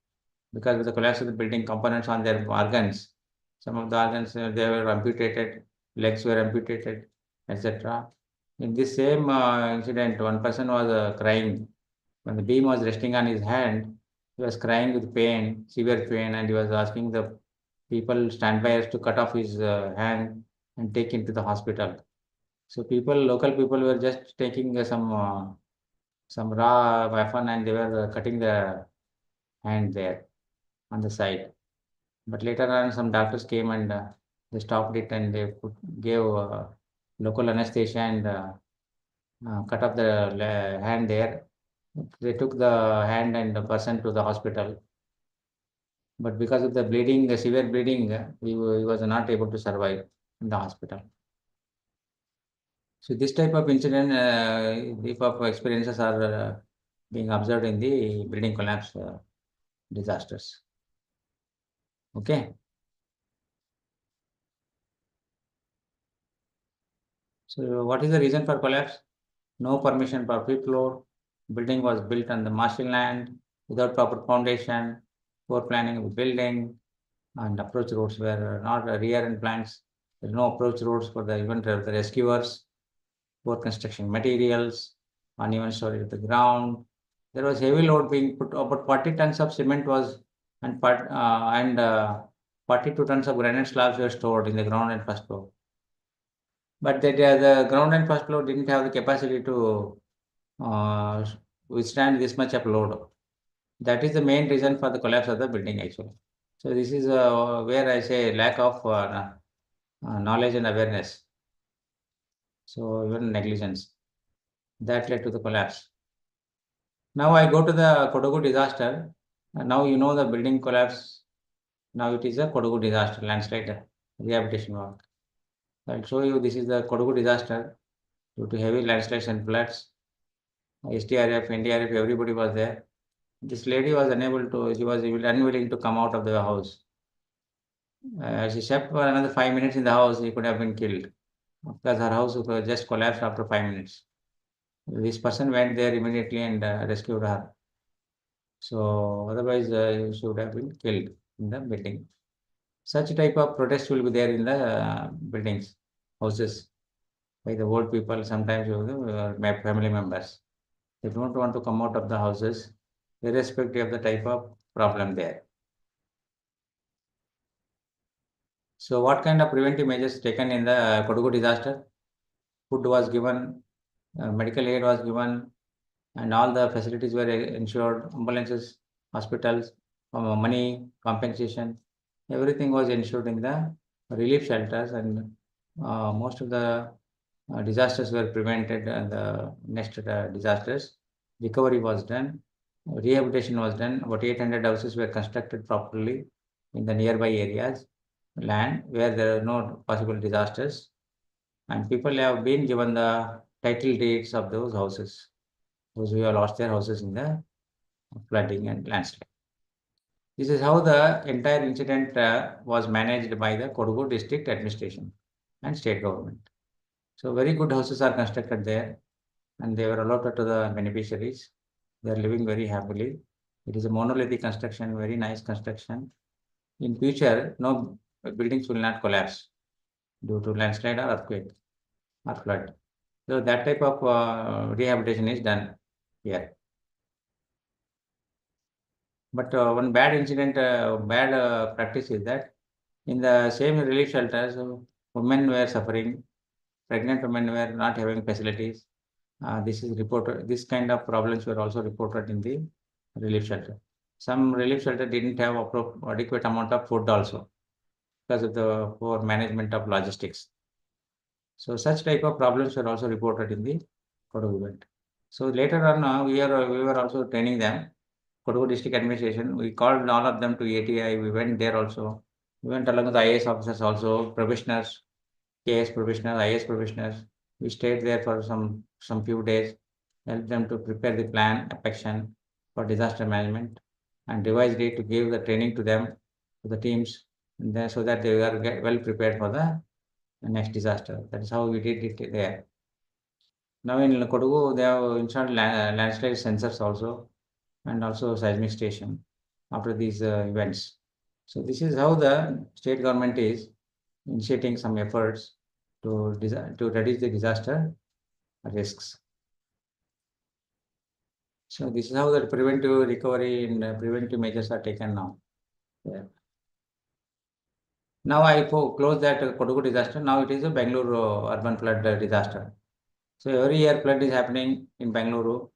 because of the collapse of the building, components on their organs. Some of the organs they were amputated, legs were amputated, etc. In this same incident, one person was crying. When the beam was resting on his hand, he was crying with pain, severe pain, and he was asking the people standbyers to cut off his hand and take him to the hospital. So local people were just taking some raw weapon, and they were cutting the hand there on the side. But later on, some doctors came and they stopped it, and they gave local anesthesia and cut off the hand there. They took the hand and the person to the hospital. But because of the bleeding, the severe bleeding, he was not able to survive in the hospital. So this type of incident, type of experiences are being observed in the building collapse disasters. Okay. So what is the reason for collapse? No permission for fifth floor. Building was built on the marshal land without proper foundation, poor planning of the building, and approach roads were not rear end plans. There are no approach roads for the even the rescuers, poor construction materials, uneven storage of the ground. There was heavy load being put. About 40 tons of cement was and 42 tons of granite slabs were stored in the ground and first floor. But the ground and first floor didn't have the capacity to withstand this much of load. That is the main reason for the collapse of the building actually. So this is where I say lack of knowledge and awareness. So even negligence that led to the collapse. Now I go to the Kodagu disaster. Now you know the building collapse. Now it is a Kodagu disaster, landslide rehabilitation work. I'll show you this is the Kodagu disaster due to heavy landslides and floods. SDRF, NDRF, everybody was there. This lady was she was unwilling to come out of the house. She slept for another 5 minutes in the house, she could have been killed because her house just collapsed after 5 minutes. This person went there immediately and rescued her. So otherwise, she would have been killed in the building. Such type of protest will be there in the buildings, houses, by the old people, sometimes my family members. They don't want to come out of the houses, irrespective of the type of problem there. So what kind of preventive measures taken in the Kodagu disaster? Food was given, medical aid was given, and all the facilities were ensured, ambulances, hospitals, money, compensation, everything was ensured in the relief shelters, and most of the disasters were prevented, and the next disasters. Recovery was done, rehabilitation was done, about 800 houses were constructed properly in the nearby areas, land where there are no possible disasters, and people have been given the title deeds of those houses, those who have lost their houses in the flooding and landslide. This is how the entire incident was managed by the Kodagu district administration and state government. So very good houses are constructed there, and they were allotted to the beneficiaries. They are living very happily. It is a monolithic construction, very nice construction. In future, no buildings will not collapse due to landslide or earthquake or flood. So that type of rehabilitation is done here. But one bad incident, bad practice is that in the same relief shelters, women were suffering, pregnant women were not having facilities. This is reported. This kind of problems were also reported in the relief shelter. Some relief shelter didn't have adequate amount of food also because of the poor management of logistics. So such type of problems were also reported in the Kodagu event. So later on, we were also training them. Kodagu district administration, we called all of them to ATI. We went there also. We went along with IAS officers also, probationers, KS probationers, IAS probationers. We stayed there for some few days, helped them to prepare the plan of action for disaster management, and revised it to give the training to them, to the teams, and then so that they were well prepared for the next disaster. That is how we did it there. Now in Kodagu, they have installed landslide sensors also, and also seismic station after these events. So this is how the state government is initiating some efforts to reduce the disaster risks. So this is how the preventive recovery and preventive measures are taken now. Yeah. Now I close that Kodagu disaster. Now it is a Bangalore urban flood disaster. So every year flood is happening in Bangalore.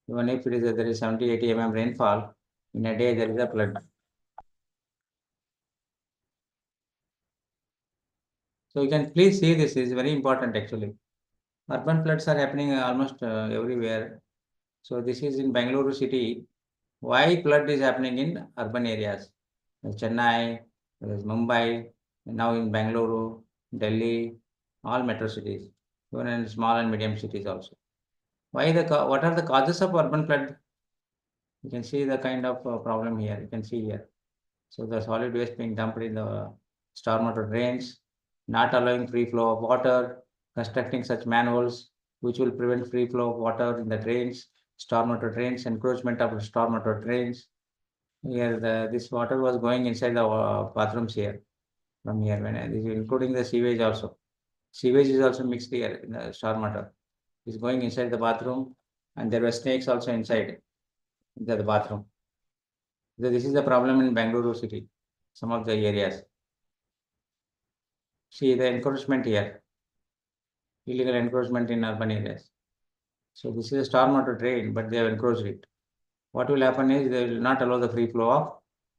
Even if it is there is 70-80 mm rainfall, in a day there is a flood. So you can please see this is very important actually. Urban floods are happening almost everywhere. So this is in Bangalore city. Why flood is happening in urban areas? Chennai, there is Mumbai, now in Bangalore, Delhi, all metro cities, even in small and medium cities also. What are the causes of urban flood? You can see the kind of problem here. You can see here. So the solid waste being dumped in the stormwater drains, not allowing free flow of water, constructing such manholes which will prevent free flow of water in the drains, stormwater drains, encroachment of stormwater drains. Here, this water was going inside the bathrooms here, from here, including the sewage also. Sewage is also mixed here in the stormwater. It's going inside the bathroom, and there were snakes also inside the bathroom. So this is the problem in Bangalore city, some of the areas. See the encroachment here, illegal encroachment in urban areas. So this is a stormwater drain, but they have encroached it. What will happen is they will not allow the free flow of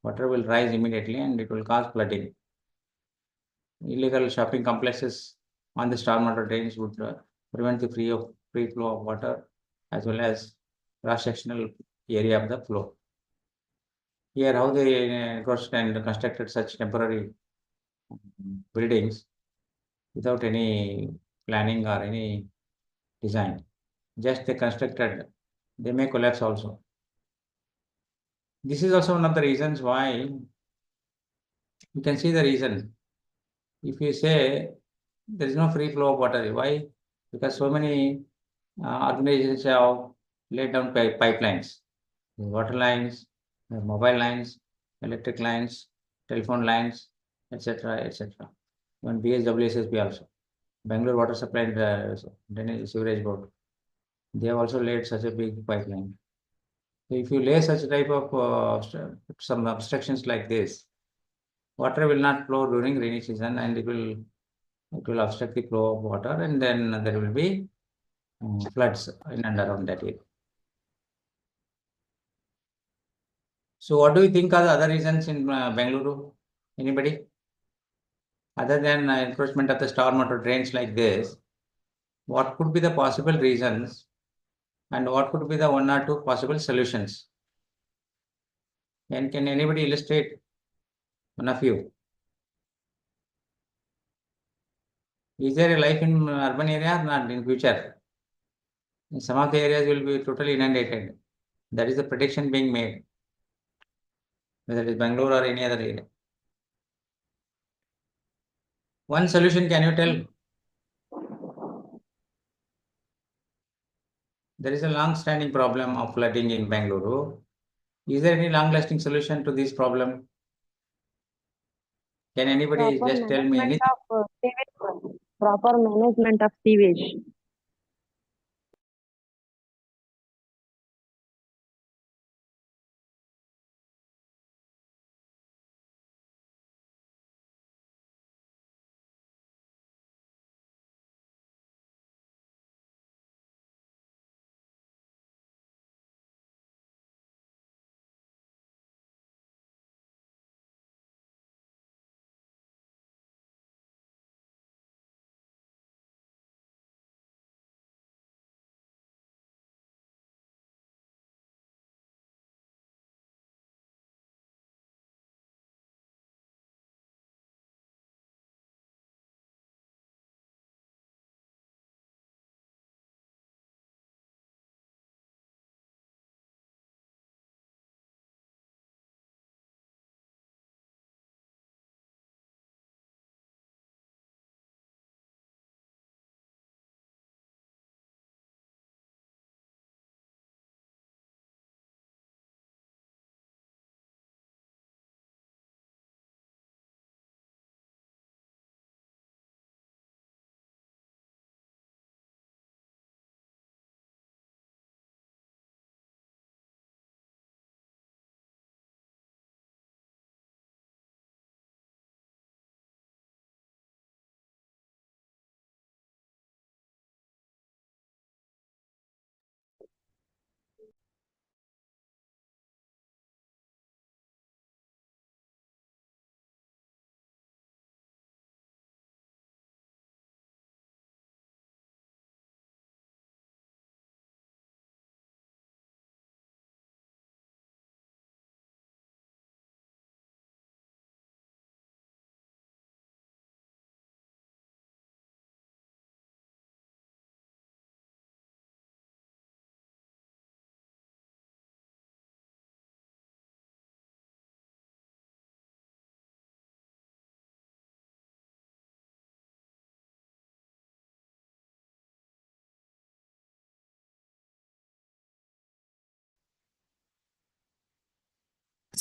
water, will rise immediately and it will cause flooding. Illegal shopping complexes on the stormwater drains would prevent the free flow of water as well as cross-sectional area of the flow. Here, how they encroached and constructed such temporary buildings without any planning or any design. Just they constructed, they may collapse also. This is also one of the reasons why you can see the reason. If you say there is no free flow of water, why? Because so many organizations have laid down pipelines, water lines, mobile lines, electric lines, telephone lines, etc., etc. Even BSWSSB also, Bangalore Water Supply and Drainage Sewerage Board, they have also laid such a big pipeline. So if you lay such type of some obstructions like this, water will not flow during rainy season, and it will obstruct the flow of water, and then there will be floods in and around that area. So what do you think are the other reasons in Bangalore? Anybody? Other than encroachment of the stormwater drains like this, what could be the possible reasons, and what could be the one or two possible solutions? And can anybody illustrate? One of you. Is there a life in urban area or not in future? In some of the areas will be totally inundated. That is the prediction being made, whether it is Bangalore or any other area. One solution, can you tell? There is a long-standing problem of flooding in Bangalore. Is there any long-lasting solution to this problem? Can anybody Proper just tell me management anything? of sewage. Proper management of sewage.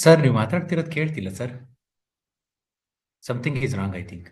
Sir ನೀವು ಮಾತಾಡ್ತಿರೋದು ಕೇಳ್ತಿಲ್ಲ sir. Something is wrong I think.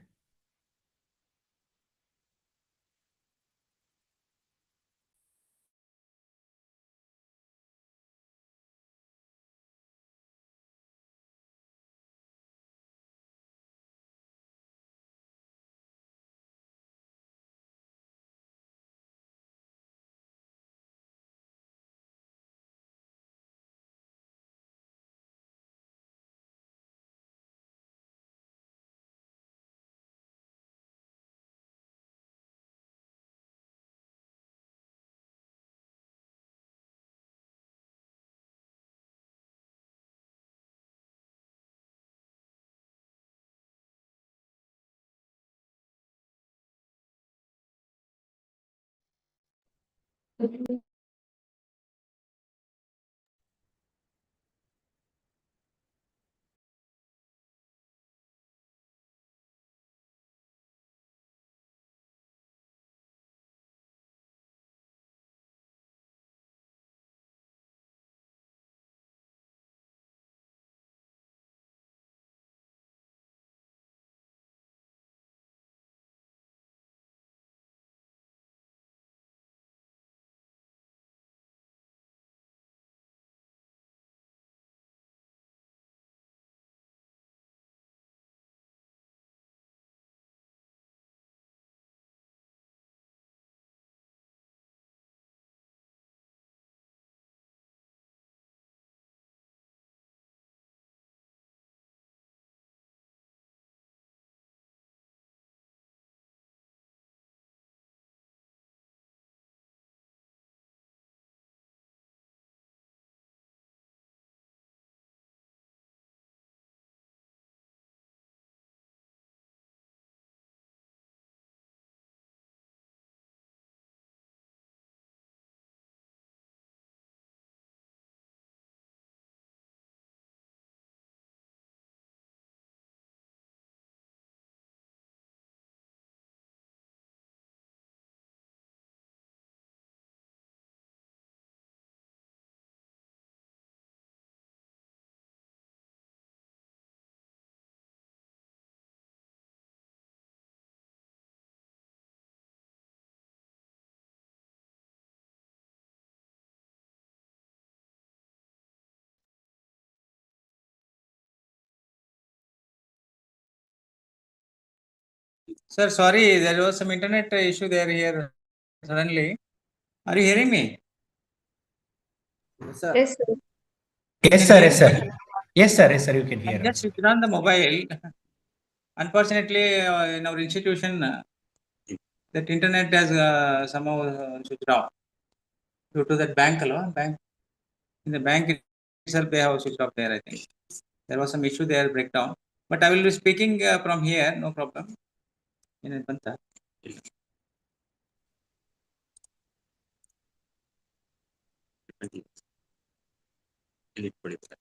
Sir, sorry, there was some internet issue there here suddenly. Are you hearing me? Yes, sir. Yes, Can sir. hear Yes, me? sir. Yes, sir. Yes, sir. You can I hear just us. switched on the mobile. Unfortunately, in our institution, that internet has somehow switched off due to that bank alone. Bank in the bank itself, they have switched off there. I think there was some issue there, breakdown. But I will be speaking from here, no problem. In Panta.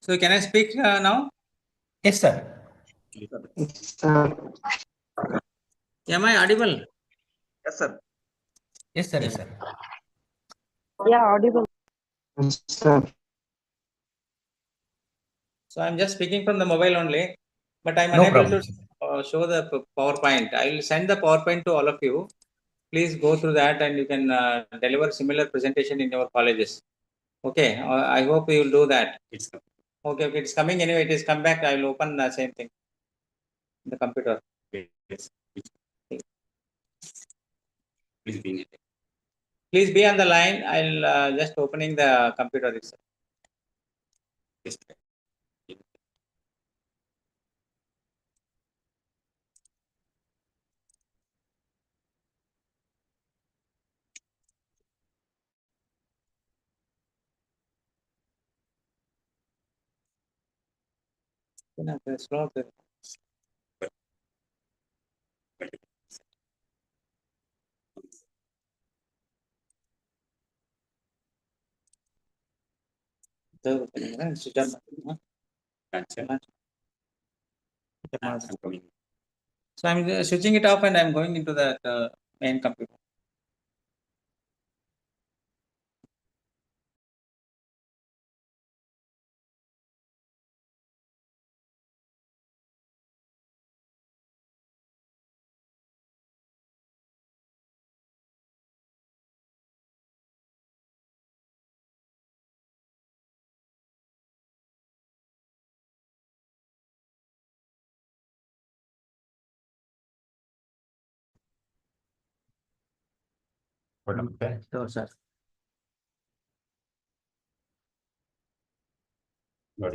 So can I speak now? Yes, sir. Am I audible? Yes, sir. Yes, sir. Yes, sir. Yeah, audible. So I'm just speaking from the mobile only, but I'm No unable problem. to show the PowerPoint. I will send the PowerPoint to all of you. Please go through that and you can deliver similar presentation in your colleges. Okay, I hope you will do that. Okay, okay, it's coming anyway. It is come back. I will open the same thing, the computer. Please be on the line. I'll just opening the computer itself. Slow. So I'm switching it off and I'm going into the main computer. Sure, sir. So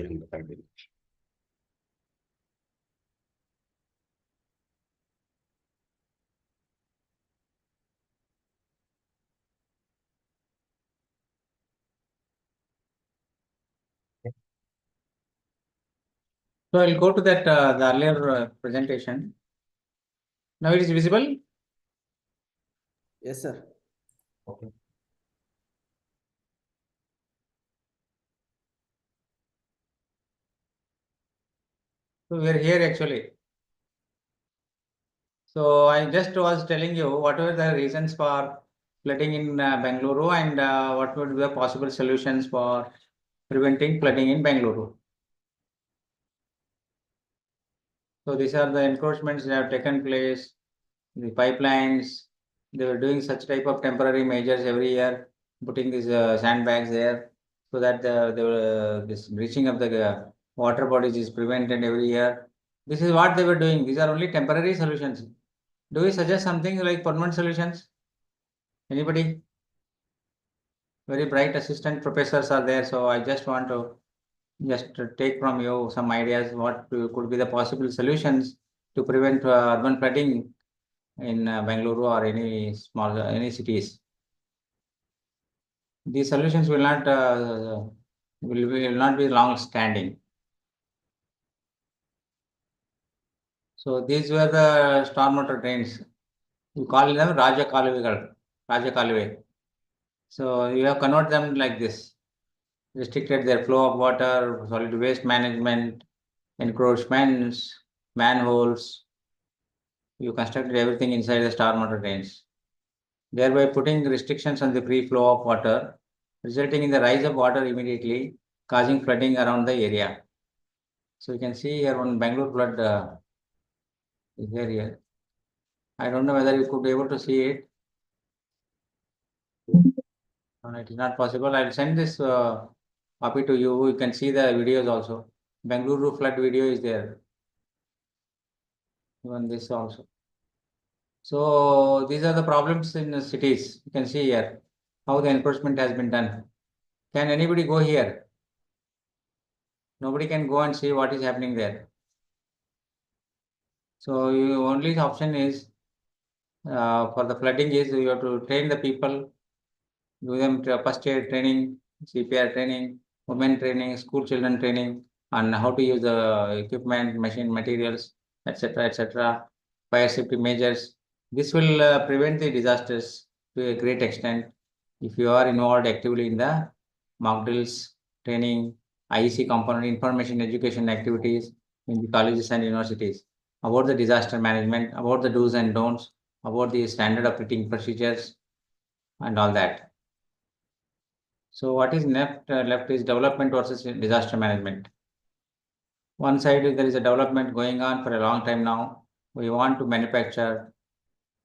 I'll go to that the earlier presentation. Now it is visible. Yes, sir. Okay. So we are here actually. So I just was telling you what were the reasons for flooding in Bengaluru and what would be the possible solutions for preventing flooding in Bengaluru. So these are the encroachments that have taken place, the pipelines. They were doing such type of temporary measures every year, putting these sandbags there so that this breaching of the water bodies is prevented every year. This is what they were doing. These are only temporary solutions. Do we suggest something like permanent solutions? Anybody? Very bright assistant professors are there, so I just want to take from you some ideas what could be the possible solutions to prevent urban flooding in Bengaluru or any cities. These solutions will not be long standing. So these were the stormwater drains. We call them Raja Kaluve. So you have convert them like this, restricted their flow of water, solid waste management, encroachments, manholes. You constructed everything inside the stormwater drains, thereby putting restrictions on the free flow of water, resulting in the rise of water immediately, causing flooding around the area. So you can see here one Bangalore flood is there here. I don't know whether you could be able to see it. No, it is not possible. I'll send this copy to you. You can see the videos also. Bangalore flood video is there. Even this also. So these are the problems in the cities. You can see here how the enforcement has been done. Can anybody go here? Nobody can go and see what is happening there. So your only option is for the flooding is you have to train the people, do them first aid training, CPR training, women training, school children training, on how to use the equipment, machine materials, etc., etc., fire safety measures. This will prevent the disasters to a great extent if you are involved actively in the mock drills, training, IEC component, information education activities in the colleges and universities about the disaster management, about the do's and don'ts, about the standard operating procedures, and all that. So what is left is development versus disaster management. One side there is a development going on for a long time now. We want to manufacture,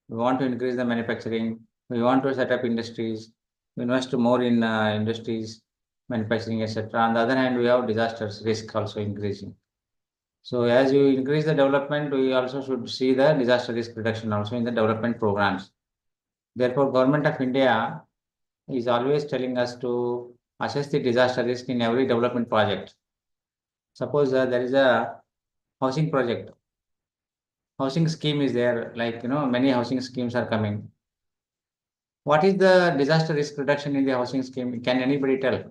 we want to increase the manufacturing, we want to set up industries, invest more in industries, manufacturing, etc. On the other hand, we have disasters risk also increasing. So as you increase the development, we also should see the disaster risk reduction also in the development programs. Therefore, Government of India is always telling us to assess the disaster risk in every development project. Suppose there is a housing project, housing scheme is there, like many housing schemes are coming. What is the disaster risk reduction in the housing scheme? Can anybody tell?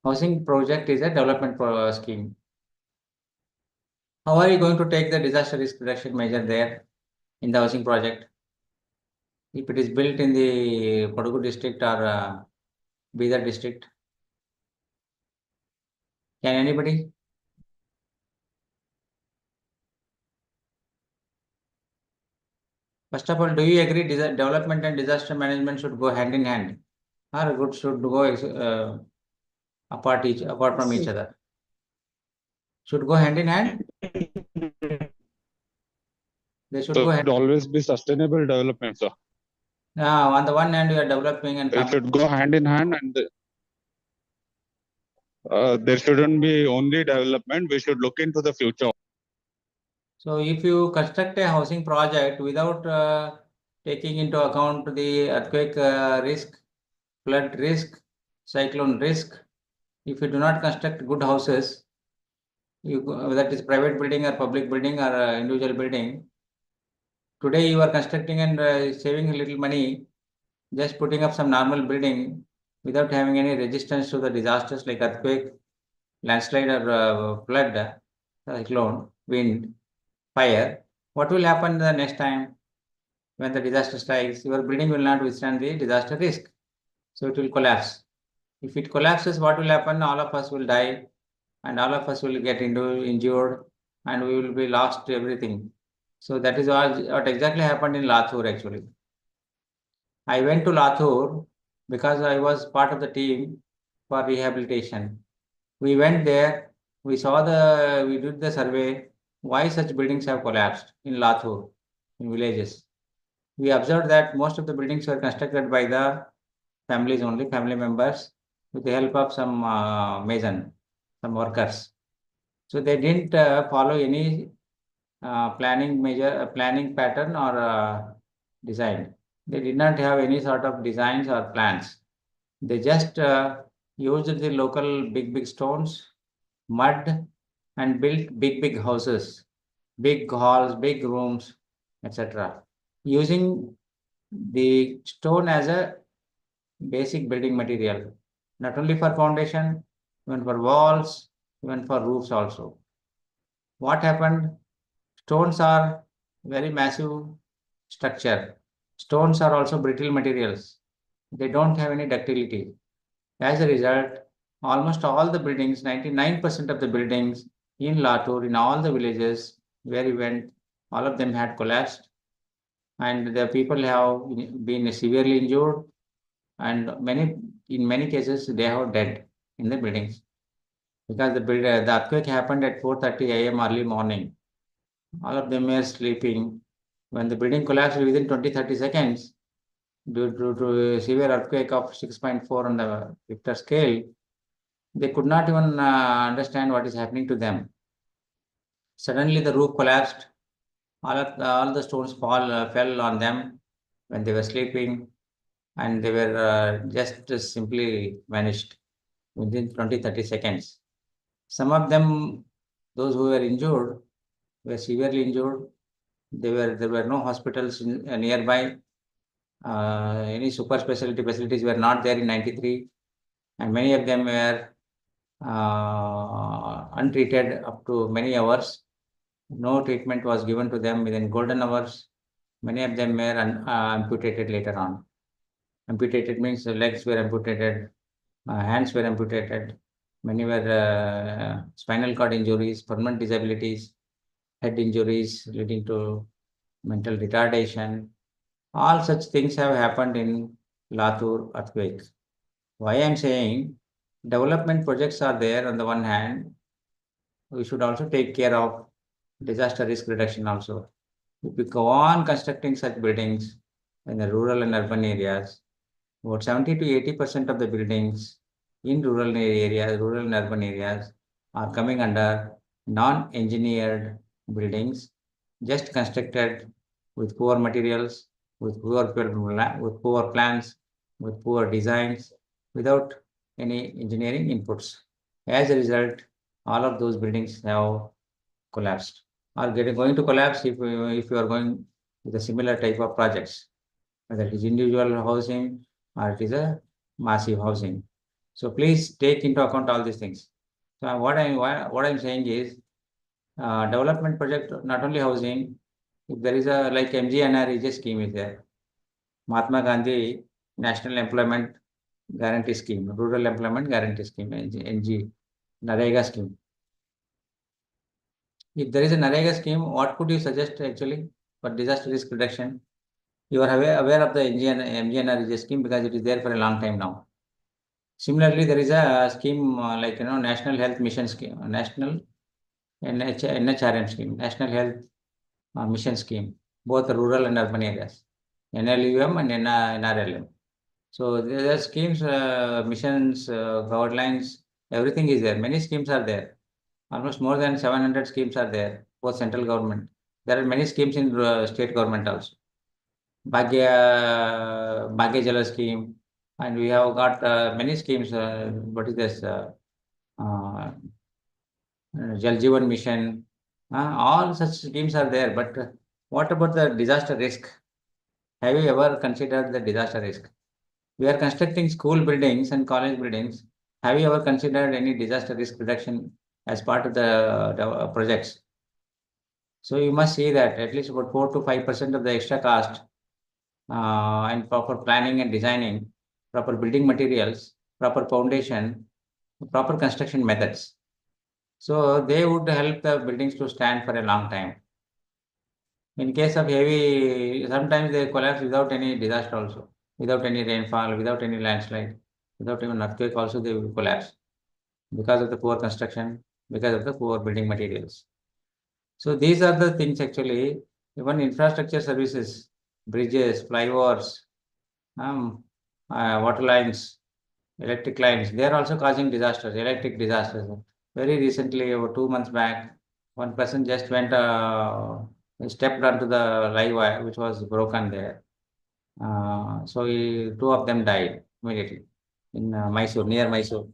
Housing project is a development scheme. How are you going to take the disaster risk reduction measure there in the housing project? If it is built in the Kodagu district or Bidar district, can anybody? First of all, do you agree development and disaster management should go hand in hand, or good should go apart from each other? Should go hand in hand. They should So go it hand. should always be sustainable development, sir. On the one hand, you are developing and It should go hand in hand, and there shouldn't be only development. We should look into the future. So if you construct a housing project without taking into account the earthquake risk, flood risk, cyclone risk, if you do not construct good houses, that is private building or public building or individual building, today you are constructing and saving a little money, just putting up some normal building without having any resistance to the disasters like earthquake, landslide or flood, cyclone, wind, fire. What will happen the next time when the disaster strikes? Your building will not withstand the disaster risk. So it will collapse. If it collapses, what will happen? All of us will die and all of us will get injured and we will be lost everything. So that is what exactly happened in Latur actually. I went to Latur because I was part of the team for rehabilitation. We went there, we did the survey, why such buildings have collapsed in Latur, in villages. We observed that most of the buildings were constructed by the families only, family members, with the help of some mason, some workers. So they didn't follow any planning pattern or design. They did not have any sort of designs or plans. They just used the local big stones, mud, and built big houses, big halls, big rooms, etc. Using the stone as a basic building material, not only for foundation, even for walls, even for roofs also. What happened? Stones are very massive structure. Stones are also brittle materials. They don't have any ductility. As a result, almost all the buildings, 99% of the buildings in Latur, in all the villages where we went, all of them had collapsed and the people have been severely injured and in many cases they have dead in the buildings because the earthquake happened at 4:30 a.m. early morning. All of them were sleeping. When the building collapsed within 20-30 seconds, due to a severe earthquake of 6.4 on the Richter scale, they could not even understand what is happening to them. Suddenly the roof collapsed all the stones fell on them when they were sleeping, and they were just simply vanished within 20-30 seconds. Some of them, those who were injured, were severely injured. There were no hospitals nearby. Any super specialty facilities were not there in 93, and many of them were untreated up to many hours. No treatment was given to them within golden hours. Many of them were amputated later on. Amputated means the legs were amputated, hands were amputated. Many were spinal cord injuries, permanent disabilities, head injuries leading to mental retardation. All such things have happened in Latur earthquake. Why I'm saying development projects are there on the one hand, we should also take care of disaster risk reduction also. If we go on constructing such buildings in the rural and urban areas, about 70 to 80% of the buildings in rural areas, rural and urban areas are coming under non-engineered buildings, just constructed with poor materials, with poor plans, with poor designs, without any engineering inputs. As a result, all of those buildings have collapsed, or going to collapse if you are going with a similar type of projects, whether it is individual housing or it is a massive housing. So please take into account all these things. So what I'm saying is, development project, not only housing, if there is a like MGNREJ scheme is there, Mahatma Gandhi National Employment Guarantee Scheme, Rural Employment Guarantee Scheme, NG, Narega scheme. If there is a Narega scheme, what could you suggest actually for disaster risk reduction? You are aware of the MGNREJ scheme because it is there for a long time now. Similarly, there is a scheme like National Health Mission scheme, National NHRM scheme, National Health Mission scheme, both rural and urban areas, NLUM and NRLM. So there are schemes, missions, guidelines, everything is there. Many schemes are there. Almost more than 700 schemes are there, both central government. There are many schemes in state government also. Bhagya Jala scheme, and we have got many schemes. What is this? Jal Jeevan Mission. All such schemes are there. But what about the disaster risk? Have you ever considered the disaster risk? We are constructing school buildings and college buildings. Have you ever considered any disaster risk reduction as part of the projects? So you must see that at least about 4 to 5% of the extra cost and proper planning and designing, proper building materials, proper foundation, proper construction methods. So they would help the buildings to stand for a long time. In case of heavy, sometimes they collapse without any disaster also, without any rainfall, without any landslide, without even earthquake also they will collapse because of the poor construction, because of the poor building materials. So these are the things actually, even infrastructure services, bridges, flyovers, water lines, electric lines, they are also causing disasters, electric disasters. Very recently, about 2 months back, one person just stepped onto the live wire, which was broken there. So two of them died immediately in Mysore, near Mysore.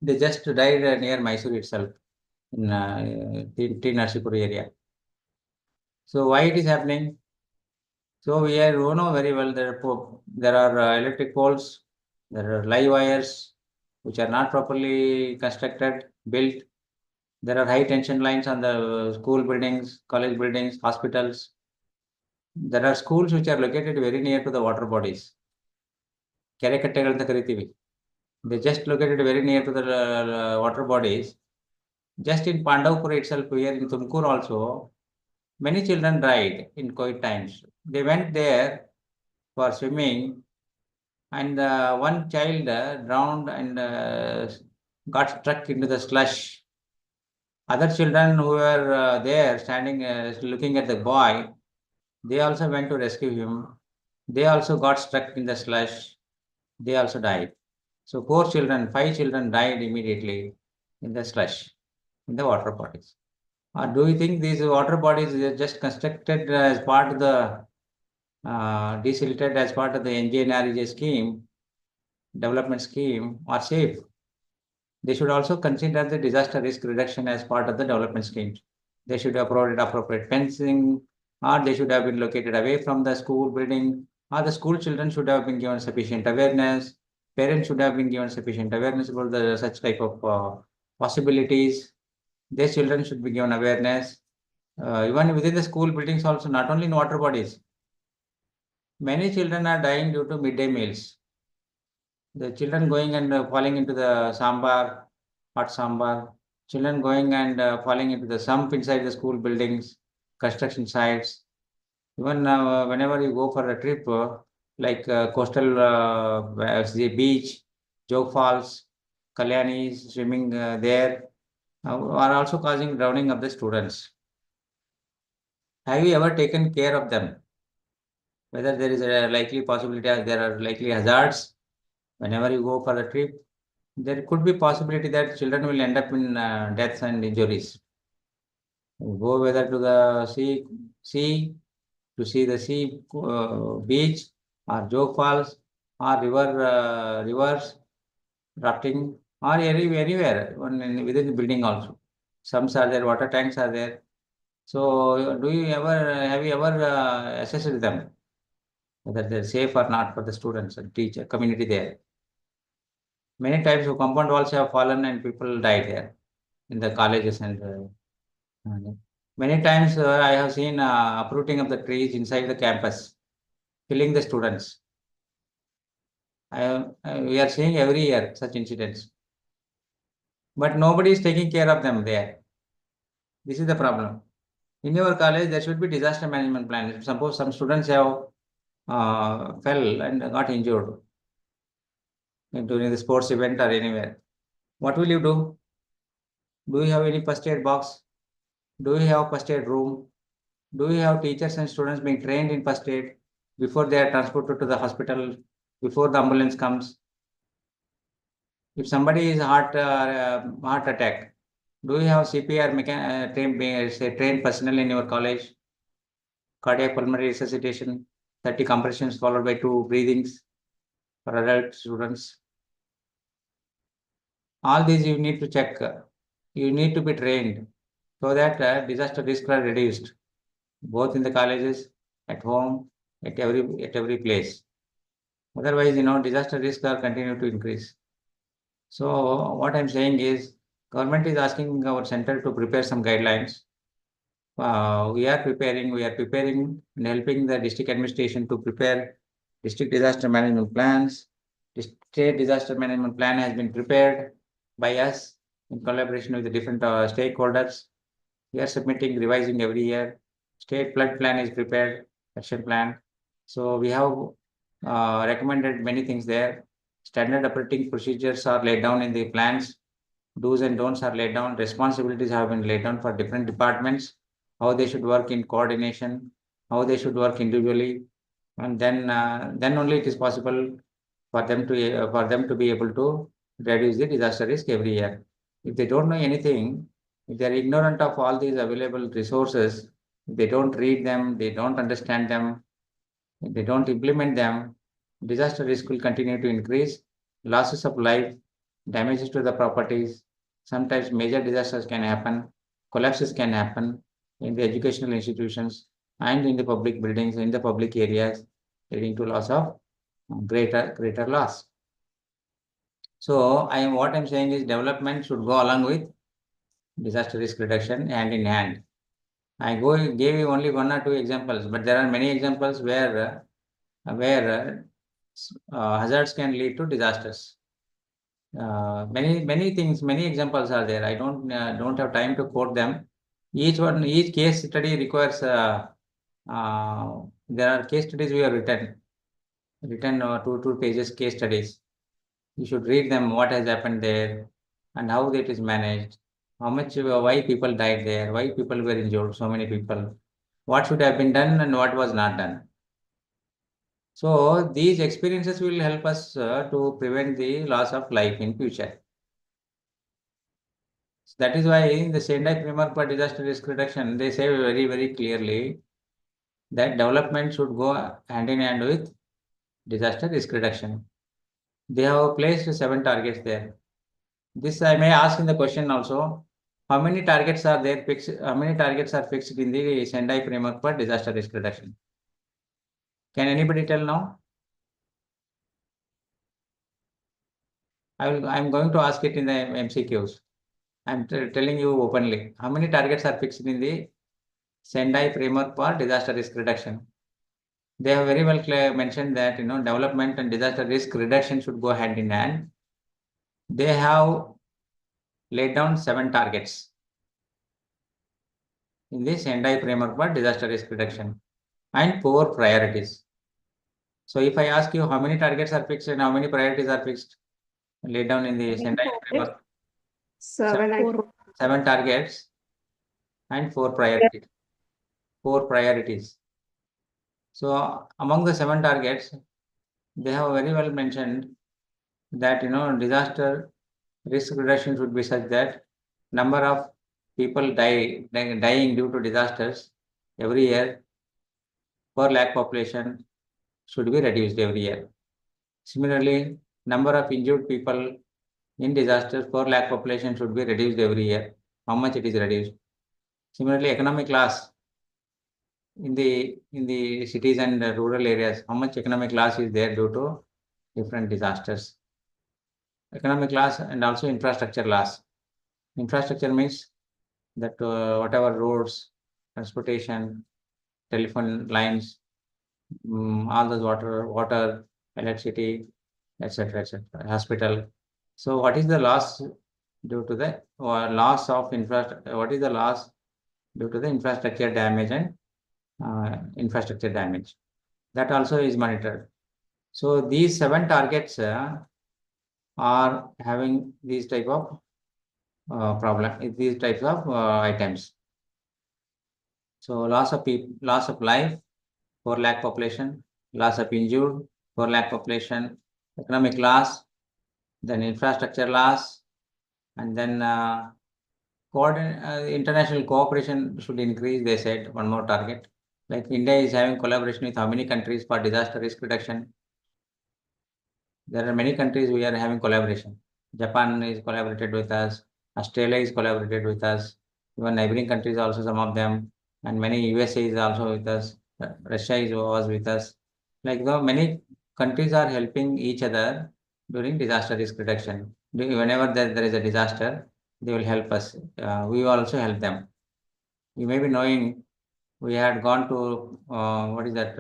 They just died near Mysore itself, in T Narsipur area. So why it is happening? So we know very well there are electric poles, there are live wires which are not properly constructed, built. There are high tension lines on the school buildings, college buildings, hospitals. There are schools which are located very near to the water bodies. Kerekattegal anta kariತೀವಿ. They just located very near to the water bodies. Just in Pandavpur itself, here in Tumkur also, many children died in COVID times. They went there for swimming, and one child drowned and got stuck into the slush. Other children who were there standing looking at the boy, they also went to rescue him. They also got stuck in the slush. They also died. So 4 children, 5 children died immediately in the slush. in the water bodies. Or do you think these water bodies are just constructed as part of the desilted as part of the NGNREJ scheme, development scheme, are safe? They should also consider the disaster risk reduction as part of the development schemes. They should have provided appropriate fencing, or they should have been located away from the school building, or the school children should have been given sufficient awareness. Parents should have been given sufficient awareness about the such type of possibilities. Their children should be given awareness. Even within the school buildings also, not only in water bodies. Many children are dying due to midday meals. The children going and falling into the sambar, hot sambar. Children going and falling into the sump inside the school buildings, construction sites. Even whenever you go for a trip, like coastal the beach, Jog Falls, Kalyanis, swimming there, are also causing drowning of the students. Have you ever taken care of them? Whether there is a likely possibility, there are likely hazards. Whenever you go for a trip, there could be possibility that children will end up in deaths and injuries. You go whether to the sea to see the sea beach or Jog Falls or rivers, rafting or anywhere within the building also. Sumps are there, water tanks are there. So have you ever assessed them whether they're safe or not for the students and teacher community there? Many times the compound walls have fallen and people died there in the colleges and many times I have seen uprooting of the trees inside the campus, killing the students. We are seeing every year such incidents. But nobody is taking care of them there. This is the problem. In your college, there should be disaster management plan. Suppose some students have fell and got injured during the sports event or anywhere. What will you do? Do you have any first aid box? Do you have first aid room? Do you have teachers and students being trained in first aid before they are transported to the hospital, before the ambulance comes? If somebody is heart attack, do you have CPR trained personnel in your college? Cardiac pulmonary resuscitation, 30 compressions followed by 2 breathings for adult students. All these you need to check. You need to be trained so that disaster risks are reduced, both in the colleges, at home, at every place. Otherwise, disaster risks are continue to increase. So what I'm saying is, government is asking our center to prepare some guidelines. We are preparing and helping the district administration to prepare district disaster management plans. The state disaster management plan has been prepared by us in collaboration with the different stakeholders. We are submitting, revising every year. State flood plan is prepared, action plan. So we have recommended many things there. Standard operating procedures are laid down in the plans. Do's and don'ts are laid down. Responsibilities have been laid down for different departments, how they should work in coordination, how they should work individually, and then only it is possible for them to be able to reduce the disaster risk every year. If they don't know anything, if they are ignorant of all these available resources, if they don't read them, they don't understand them, if they don't implement them, disaster risk will continue to increase. Losses of life, damages to the properties, sometimes major disasters can happen, collapses can happen in the educational institutions and in the public buildings, in the public areas, leading to loss of greater loss. So what I'm saying is development should go along with disaster risk reduction hand in hand. I gave you only 1 or 2 examples, but there are many examples where hazards can lead to disasters. Many things, many examples are there. I don't have time to quote them. Each case study requires. There are case studies we have written 2 pages case studies. You should read them. What has happened there, and how it is managed. Why people died there? Why people were injured? So many people. What should have been done and what was not done. So these experiences will help us to prevent the loss of life in future. So that is why in the Sendai framework for disaster risk reduction, they say very, very clearly that development should go hand in hand with disaster risk reduction. They have placed 7 targets there. This I may ask in the question also. How many targets are there fixed? How many targets are fixed in the Sendai framework for disaster risk reduction? Can anybody tell now? I'm going to ask it in the MCQs. I'm telling you openly. How many targets are fixed in the Sendai framework for disaster risk reduction? They have very well mentioned that development and disaster risk reduction should go hand in hand. They have laid down 7 targets in the Sendai framework for disaster risk reduction and 4 priorities. So if I ask you how many targets are fixed and how many priorities are fixed, laid down in the Sendai framework, 7 targets and 4 priorities. 4 priorities. So among the 7 targets, they have very well mentioned that disaster risk reduction should be such that number of people dying due to disasters every year per lakh population should be reduced every year. Similarly, number of injured people in disasters per lakh population should be reduced every year. How much it is reduced? Similarly, economic loss in the cities and rural areas, how much economic loss is there due to different disasters? Economic loss and also infrastructure loss. Infrastructure means that whatever roads, transportation, telephone lines, all those water, electricity, etc., hospital. So what is the loss due to the loss of infrastructure? What is the loss due to the infrastructure damage and infrastructure damage? That also is monitored. So these 7 targets are having these type of these types of items. So loss of life, 4 lakh population, loss of injured, 4 lakh population, economic loss, then infrastructure loss, and then international cooperation should increase, they said, one more target. Like India is having collaboration with how many countries for disaster risk reduction? There are many countries we are having collaboration. Japan is collaborated with us, Australia is collaborated with us, even neighboring countries also, some of them, and many USA is also with us, Russia was with us. Like though many countries are helping each other during disaster risk reduction. Whenever there is a disaster, they will help us. We will also help them. You may be knowing we had gone to what is that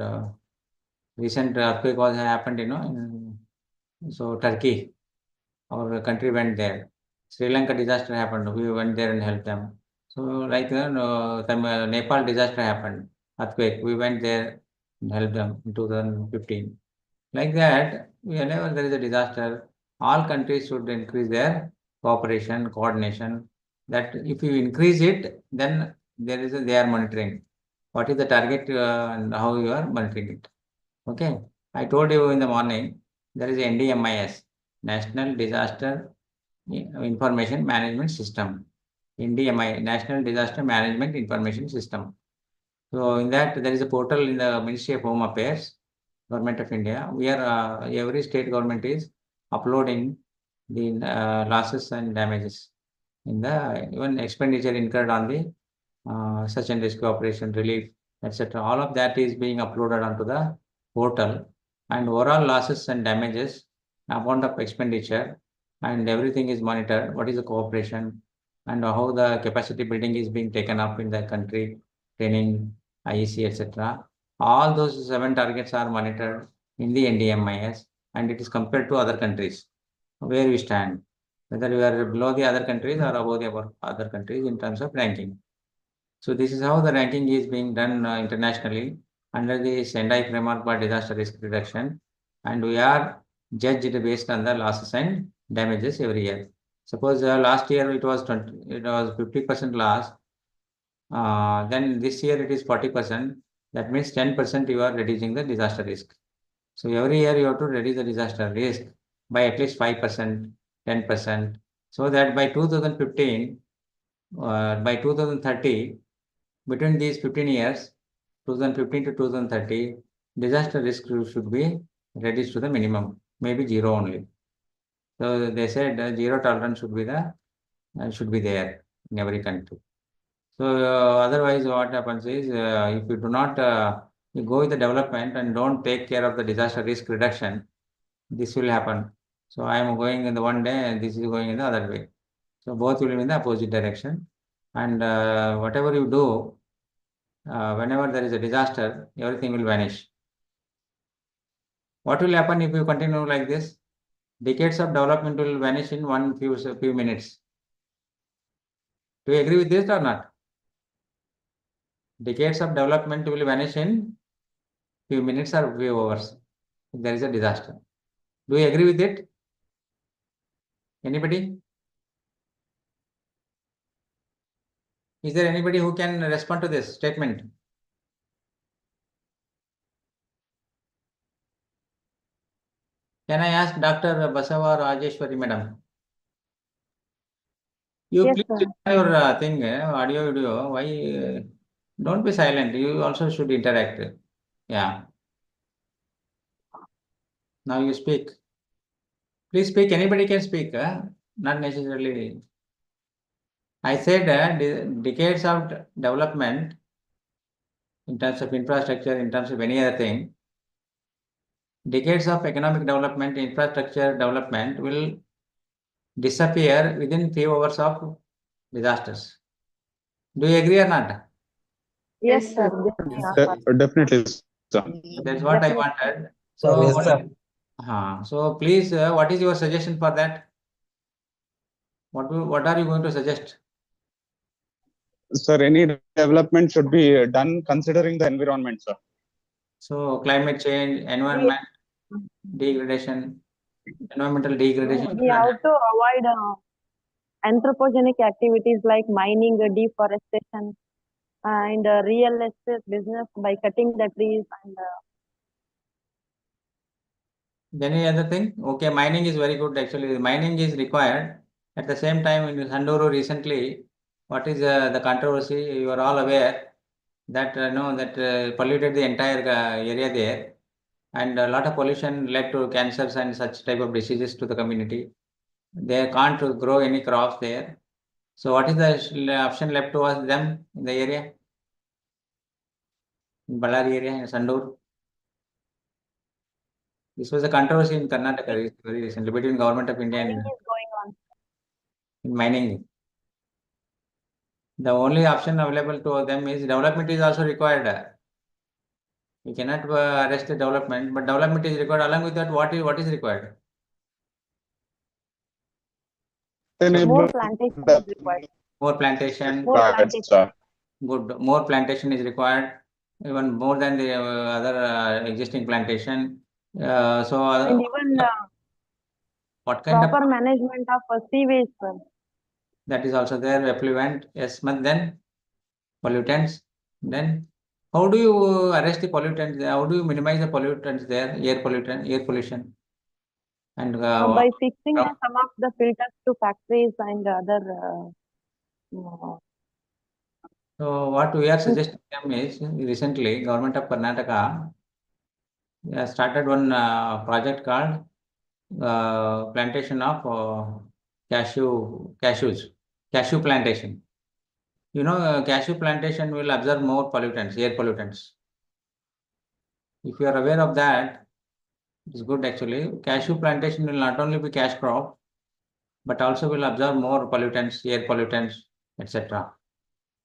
recent earthquake was happened, so Turkey, our country went there. Sri Lanka disaster happened, we went there and helped them. So like Nepal disaster happened, earthquake, we went there and helped them in 2015. Like that, whenever there is a disaster, all countries should increase their cooperation, coordination. That if you increase it, then they are monitoring. What is the target and how you are monitoring it? Okay. I told you in the morning, there is NDMIS, National Disaster Information Management System. NDMI, National Disaster Management Information System. So in that, there is a portal in the Ministry of Home Affairs, Government of India. We are every state government is uploading the losses and damages in the even expenditure incurred on the search and rescue operation, relief, etc. All of that is being uploaded onto the portal, and overall losses and damages, amount of expenditure, and everything is monitored. What is the cooperation and how the capacity building is being taken up in the country, training, IEC, etc. All those 7 targets are monitored in the NDMIS, and it is compared to other countries, where we stand, whether we are below the other countries or above the other countries in terms of ranking. So this is how the ranking is being done internationally under the Sendai framework for disaster risk reduction, and we are judged based on the losses and damages every year. Suppose last year it was 50% loss. Then this year it is 40%. That means 10% you are reducing the disaster risk. So every year you have to reduce the disaster risk by at least 5%, 10%, so that by 2015 by 2030, between these 15 years, 2015 to 2030, disaster risk should be reduced to the minimum, maybe zero only. So they said zero tolerance should be there in every country. So otherwise, what happens is if you do not you go with the development and don't take care of the disaster risk reduction, this will happen. So I am going in the one day, and this is going in the other way. So both will be in the opposite direction. And whatever you do, whenever there is a disaster, everything will vanish. What will happen if you continue like this? Decades of development will vanish in few minutes. Do you agree with this or not? Decades of development will vanish in few minutes or few hours if there is a disaster. Do you agree with it? Anybody? Is there anybody who can respond to this statement? Can I ask Dr. Basava Rajeshwari, madam? You Yes, please sir. check your thing, audio, video. Why? Don't be silent. You also should interact. Yeah. Now you speak. Please speak. Anybody can speak. Not necessarily. I said decades of development in terms of infrastructure, in terms of any other thing. Decades of economic development, infrastructure development will disappear within few hours of disasters. Do you agree or not? Yes, sir. Definitely, sir. That's what I Definitely. wanted. So please, what is your suggestion for that? What are you going to suggest? Sir, any development should be done considering the environment, sir. So climate change, environment degradation, environmental degradation. We have to avoid anthropogenic activities like mining, deforestation, and real estate business by cutting the trees and Any other thing? Okay, mining is very good. Actually, mining is required. At the same time, in Sanduru recently, what is the controversy? You are all aware that polluted the entire area there, and a lot of pollution led to cancers and such type of diseases to the community. They can't grow any crops there. So, what is the option left to us them in the area, in Ballari area, in Sandur? This was a controversy in Karnataka very recently between government of India mining and is going on. in mining. The only option available to them is development is also required. We cannot arrest the development, but development is required. Along with that, what is required? More plantation is required. More plantation. More plantation. Good. More plantation is required, even more than the other existing plantation. And even what kind proper of management of sewage, sir. that is also there? Effluent, yes, but then pollutants. Then how do you arrest the pollutants? How do you minimize the pollutants there? Air pollution, and By fixing some of the filters to factories and other. So what we are suggesting them is recently government of Karnataka started one project called plantation of cashew plantation. Cashew plantation will absorb more pollutants, air pollutants. If you are aware of that, it's good actually. Cashew plantation will not only be cash crop, but also will absorb more pollutants, air pollutants, etc.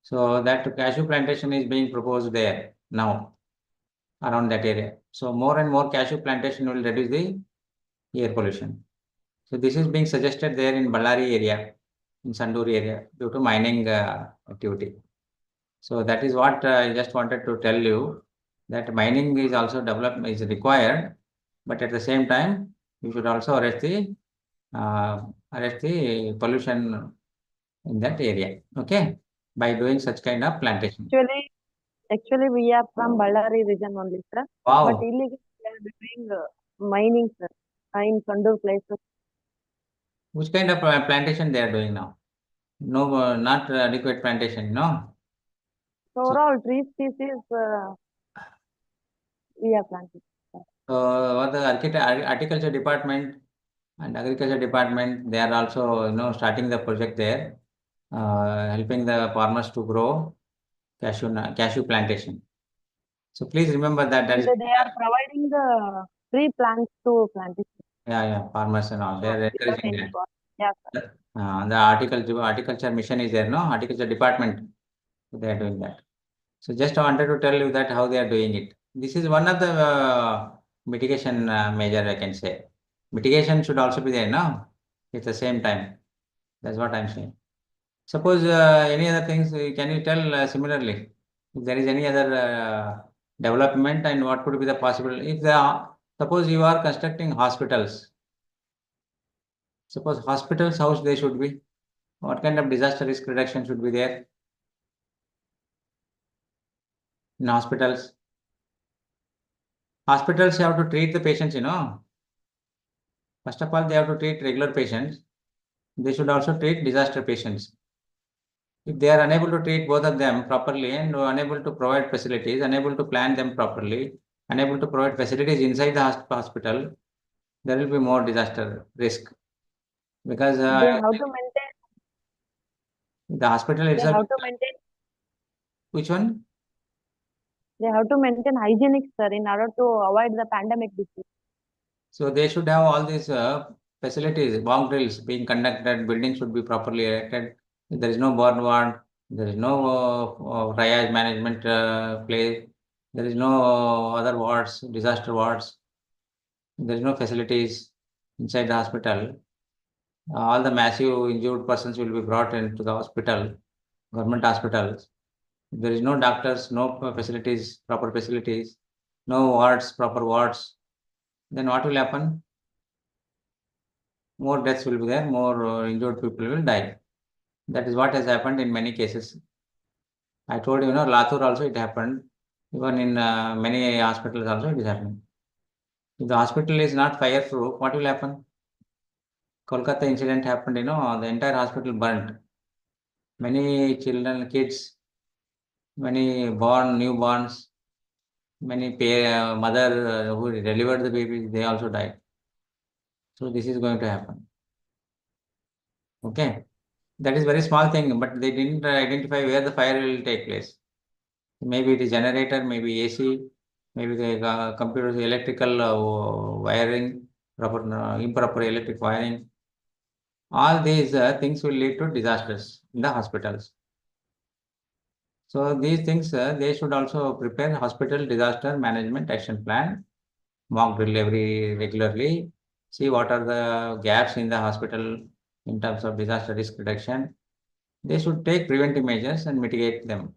So that cashew plantation is being proposed there now around that area. So more and more cashew plantation will reduce the air pollution. So this is being suggested there in Ballari area, in Sanduri area, due to mining activity. So that is what I just wanted to tell you, that mining is also is required, but at the same time, you should also arrest the pollution in that area. Okay, by doing such kind of plantation. Actually, we are from Ballari region only, sir. Wow. But illegally we are doing mining, sir, in Sandur places. Which kind of plantation they are doing now? No, not adequate plantation, no. So overall tree species we are planting. What the horticulture department and agriculture department, they are also starting the project there, helping the farmers to grow cashew plantation. So please remember that And is they are providing the free plants to plantation. farmers and all. They are Without encouraging any that. cost. Yeah, sir. The horticulture mission is there, no? Horticulture department, they are doing that. So just I wanted to tell you that how they are doing it. This is one of the mitigation measure, I can say. Mitigation should also be there, no? At the same time. That's what I'm saying. Suppose any other things, can you tell similarly? If there is any other development and what could be the possible, if suppose you are constructing hospitals, suppose hospitals, how they should be? What kind of disaster risk reduction should be there in hospitals? Hospitals have to treat the patients, First of all, they have to treat regular patients. They should also treat disaster patients. If they are unable to treat both of them properly and unable to provide facilities, unable to plan them properly, unable to provide facilities inside the hospital, there will be more disaster risk. Because They have to maintain. the hospital They itself. have to maintain. Which one? They have to maintain hygienics, sir, in order to avoid the pandemic disease. So they should have all these facilities, bomb drills being conducted, buildings should be properly erected. If there is no burn ward, there is no triage management place, there is no other wards, disaster wards, there is no facilities inside the hospital. All the massive injured persons will be brought into the hospital, government hospitals. If there is no doctors, no facilities, proper facilities, no wards, proper wards, then what will happen? More deaths will be there, more injured people will die. That is what has happened in many cases. I told you, Latur also it happened. Even in many hospitals also it is happening. If the hospital is not fireproof, what will happen? Kolkata incident happened, the entire hospital burnt. Many children, kids, many newborns, many mother who delivered the babies, they also died. So this is going to happen. Okay. That is very small thing, but they didn't identify where the fire will take place. Maybe it is generator, maybe AC, maybe the computers, electrical wiring, improper electric wiring. All these things will lead to disasters in the hospitals. So these things, they should also prepare hospital disaster management action plan, mock drill regularly, see what are the gaps in the hospital in terms of disaster risk reduction. They should take preventive measures and mitigate them.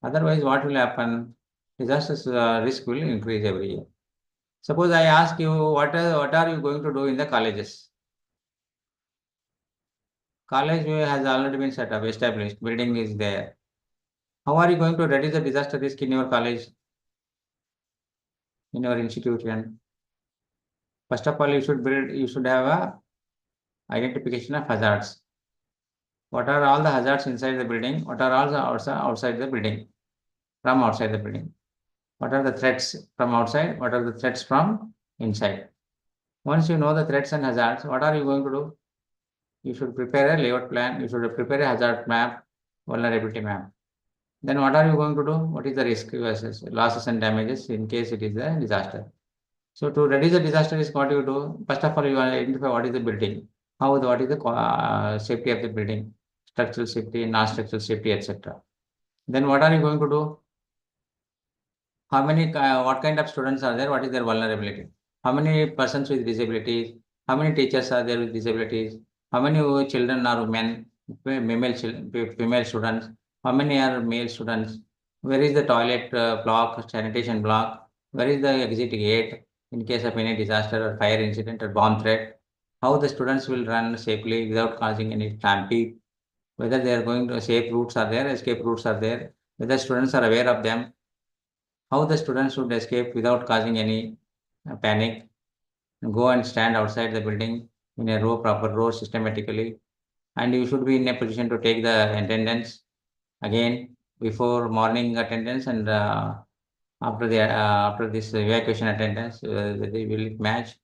Otherwise, what will happen? Disaster risk will increase every year. Suppose I ask you, what are you going to do in the colleges? College has already been set up, established, building is there. How are you going to reduce the disaster risk in your college, in your institution? First of all, you should have a identification of hazards. What are all the hazards inside the building? What are all the outside the building? From outside the building. What are the threats from outside? What are the threats from inside? Once you know the threats and hazards, what are you going to do? You should prepare a layout plan. You should prepare a hazard map, vulnerability map. Then what are you going to do? What is the risk versus losses and damages in case it is a disaster? So to reduce the disaster risk, what you do? First of all, you identify what is the building, what is the safety of the building, structural safety, non-structural safety, etc. Then what are you going to do? How many, what kind of students are there? What is their vulnerability? How many persons with disabilities? How many teachers are there with disabilities? How many children are women, female students? How many are male students? Where is the toilet block, sanitation block? Where is the exit gate in case of any disaster or fire incident or bomb threat? How the students will run safely without causing any stampede? Whether they are going to safe routes are there, escape routes are there, whether students are aware of them, how the students should escape without causing any panic, go and stand outside the building in a row, proper row systematically, and you should be in a position to take the attendance again before morning attendance and after this evacuation attendance. They will match.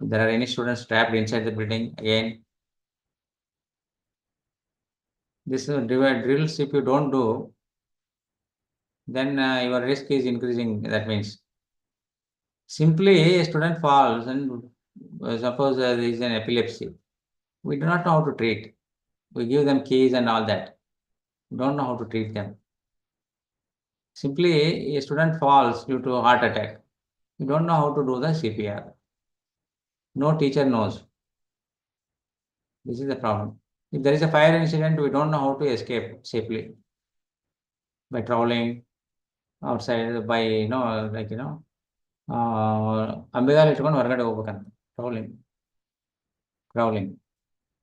If there are any students trapped inside the building, again. This drills, if you don't do, then your risk is increasing. That means simply a student falls and suppose there is an epilepsy. We do not know how to treat. We give them keys and all that. We don't know how to treat them. Simply a student falls due to a heart attack. You don't know how to do the CPR. No teacher knows. This is the problem. If there is a fire incident, we don't know how to escape safely by traveling outside, by ಅಂಬೆಗಾಲು ಇಟ್ಕೊಂಡು ಹೊರಗಡೆ ಹೋಗ್ಬೇಕಂತ crawling.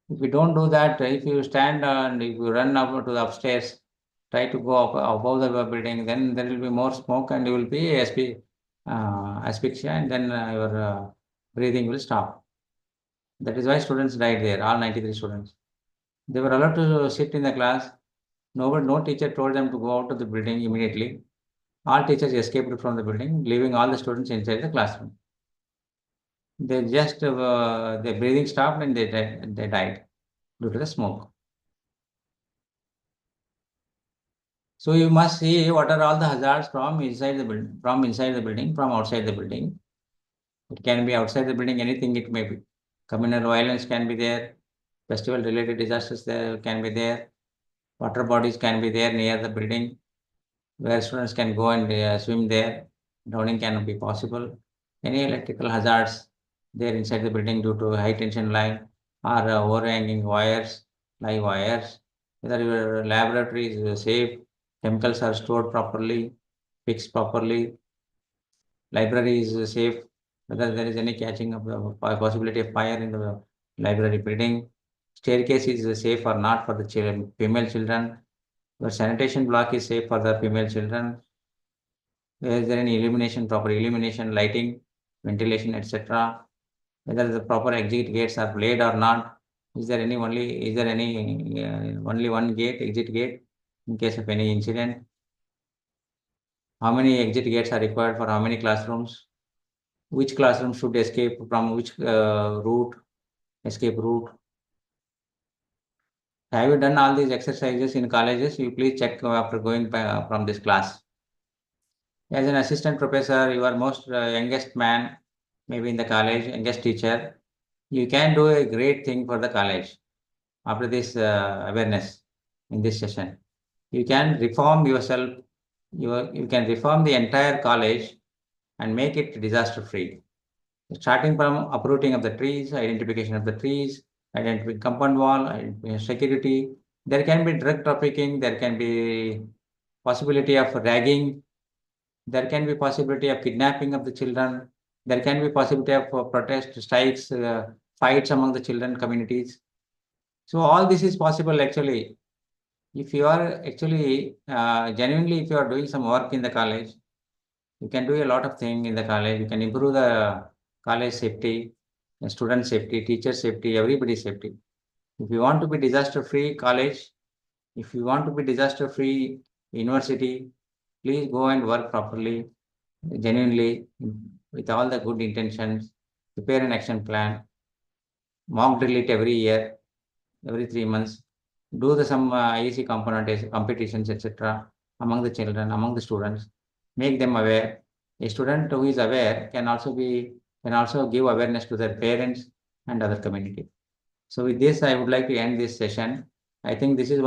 If you don't do that, if you stand and if you run up to the upstairs, try to go up above the building, then there will be more smoke and you will be asphyxia, and then your breathing will stop. That is why students died there, all 93 students. They were allowed to sit in the class. No teacher told them to go out of the building immediately. All teachers escaped from the building, leaving all the students inside the classroom. They just, their breathing stopped and they died due to the smoke. So you must see what are all the hazards from inside the building, from outside the building. It can be outside the building, anything it may be. Communal violence can be there. Festival related disasters there can be there. Water bodies can be there near the building, where students can go and swim there. Drowning cannot be possible. Any electrical hazards there inside the building due to high tension line or overhanging wires, live wires. Whether your laboratory is safe, chemicals are stored properly, fixed properly, library is safe, whether there is any catching of the possibility of fire in the library building, staircase is safe or not for the female children, your sanitation block is safe for the female children, is there any illumination, proper illumination, lighting, ventilation, etc., whether the proper exit gates are laid or not, is there only one gate, exit gate, in case of any incident, how many exit gates are required for how many classrooms, which classroom should escape from which escape route. Have you done all these exercises in colleges? You please check after going from this class. As an assistant professor, you are most youngest man, maybe in the college, youngest teacher. You can do a great thing for the college after this awareness in this session. You can reform yourself. You can reform the entire college and make it disaster free. Starting from uprooting of the trees, identification of the trees, identifying compound wall, security. There can be drug trafficking, there can be possibility of ragging, there can be possibility of kidnapping of the children, there can be possibility of protest, strikes, fights among the children communities. So all this is possible actually. If you are actually genuinely, if you are doing some work in the college, you can do a lot of things in the college. You can improve the college safety, student safety, teacher safety, everybody's safety. If you want to be disaster-free college, if you want to be disaster-free university, please go and work properly, genuinely, with all the good intentions, prepare an action plan, mock drill it every year, every 3 months, do some IEC component competitions, etc., among the children, among the students, make them aware. A student who is aware can also give awareness to their parents and other community. So with this, I would like to end this session. I think this is one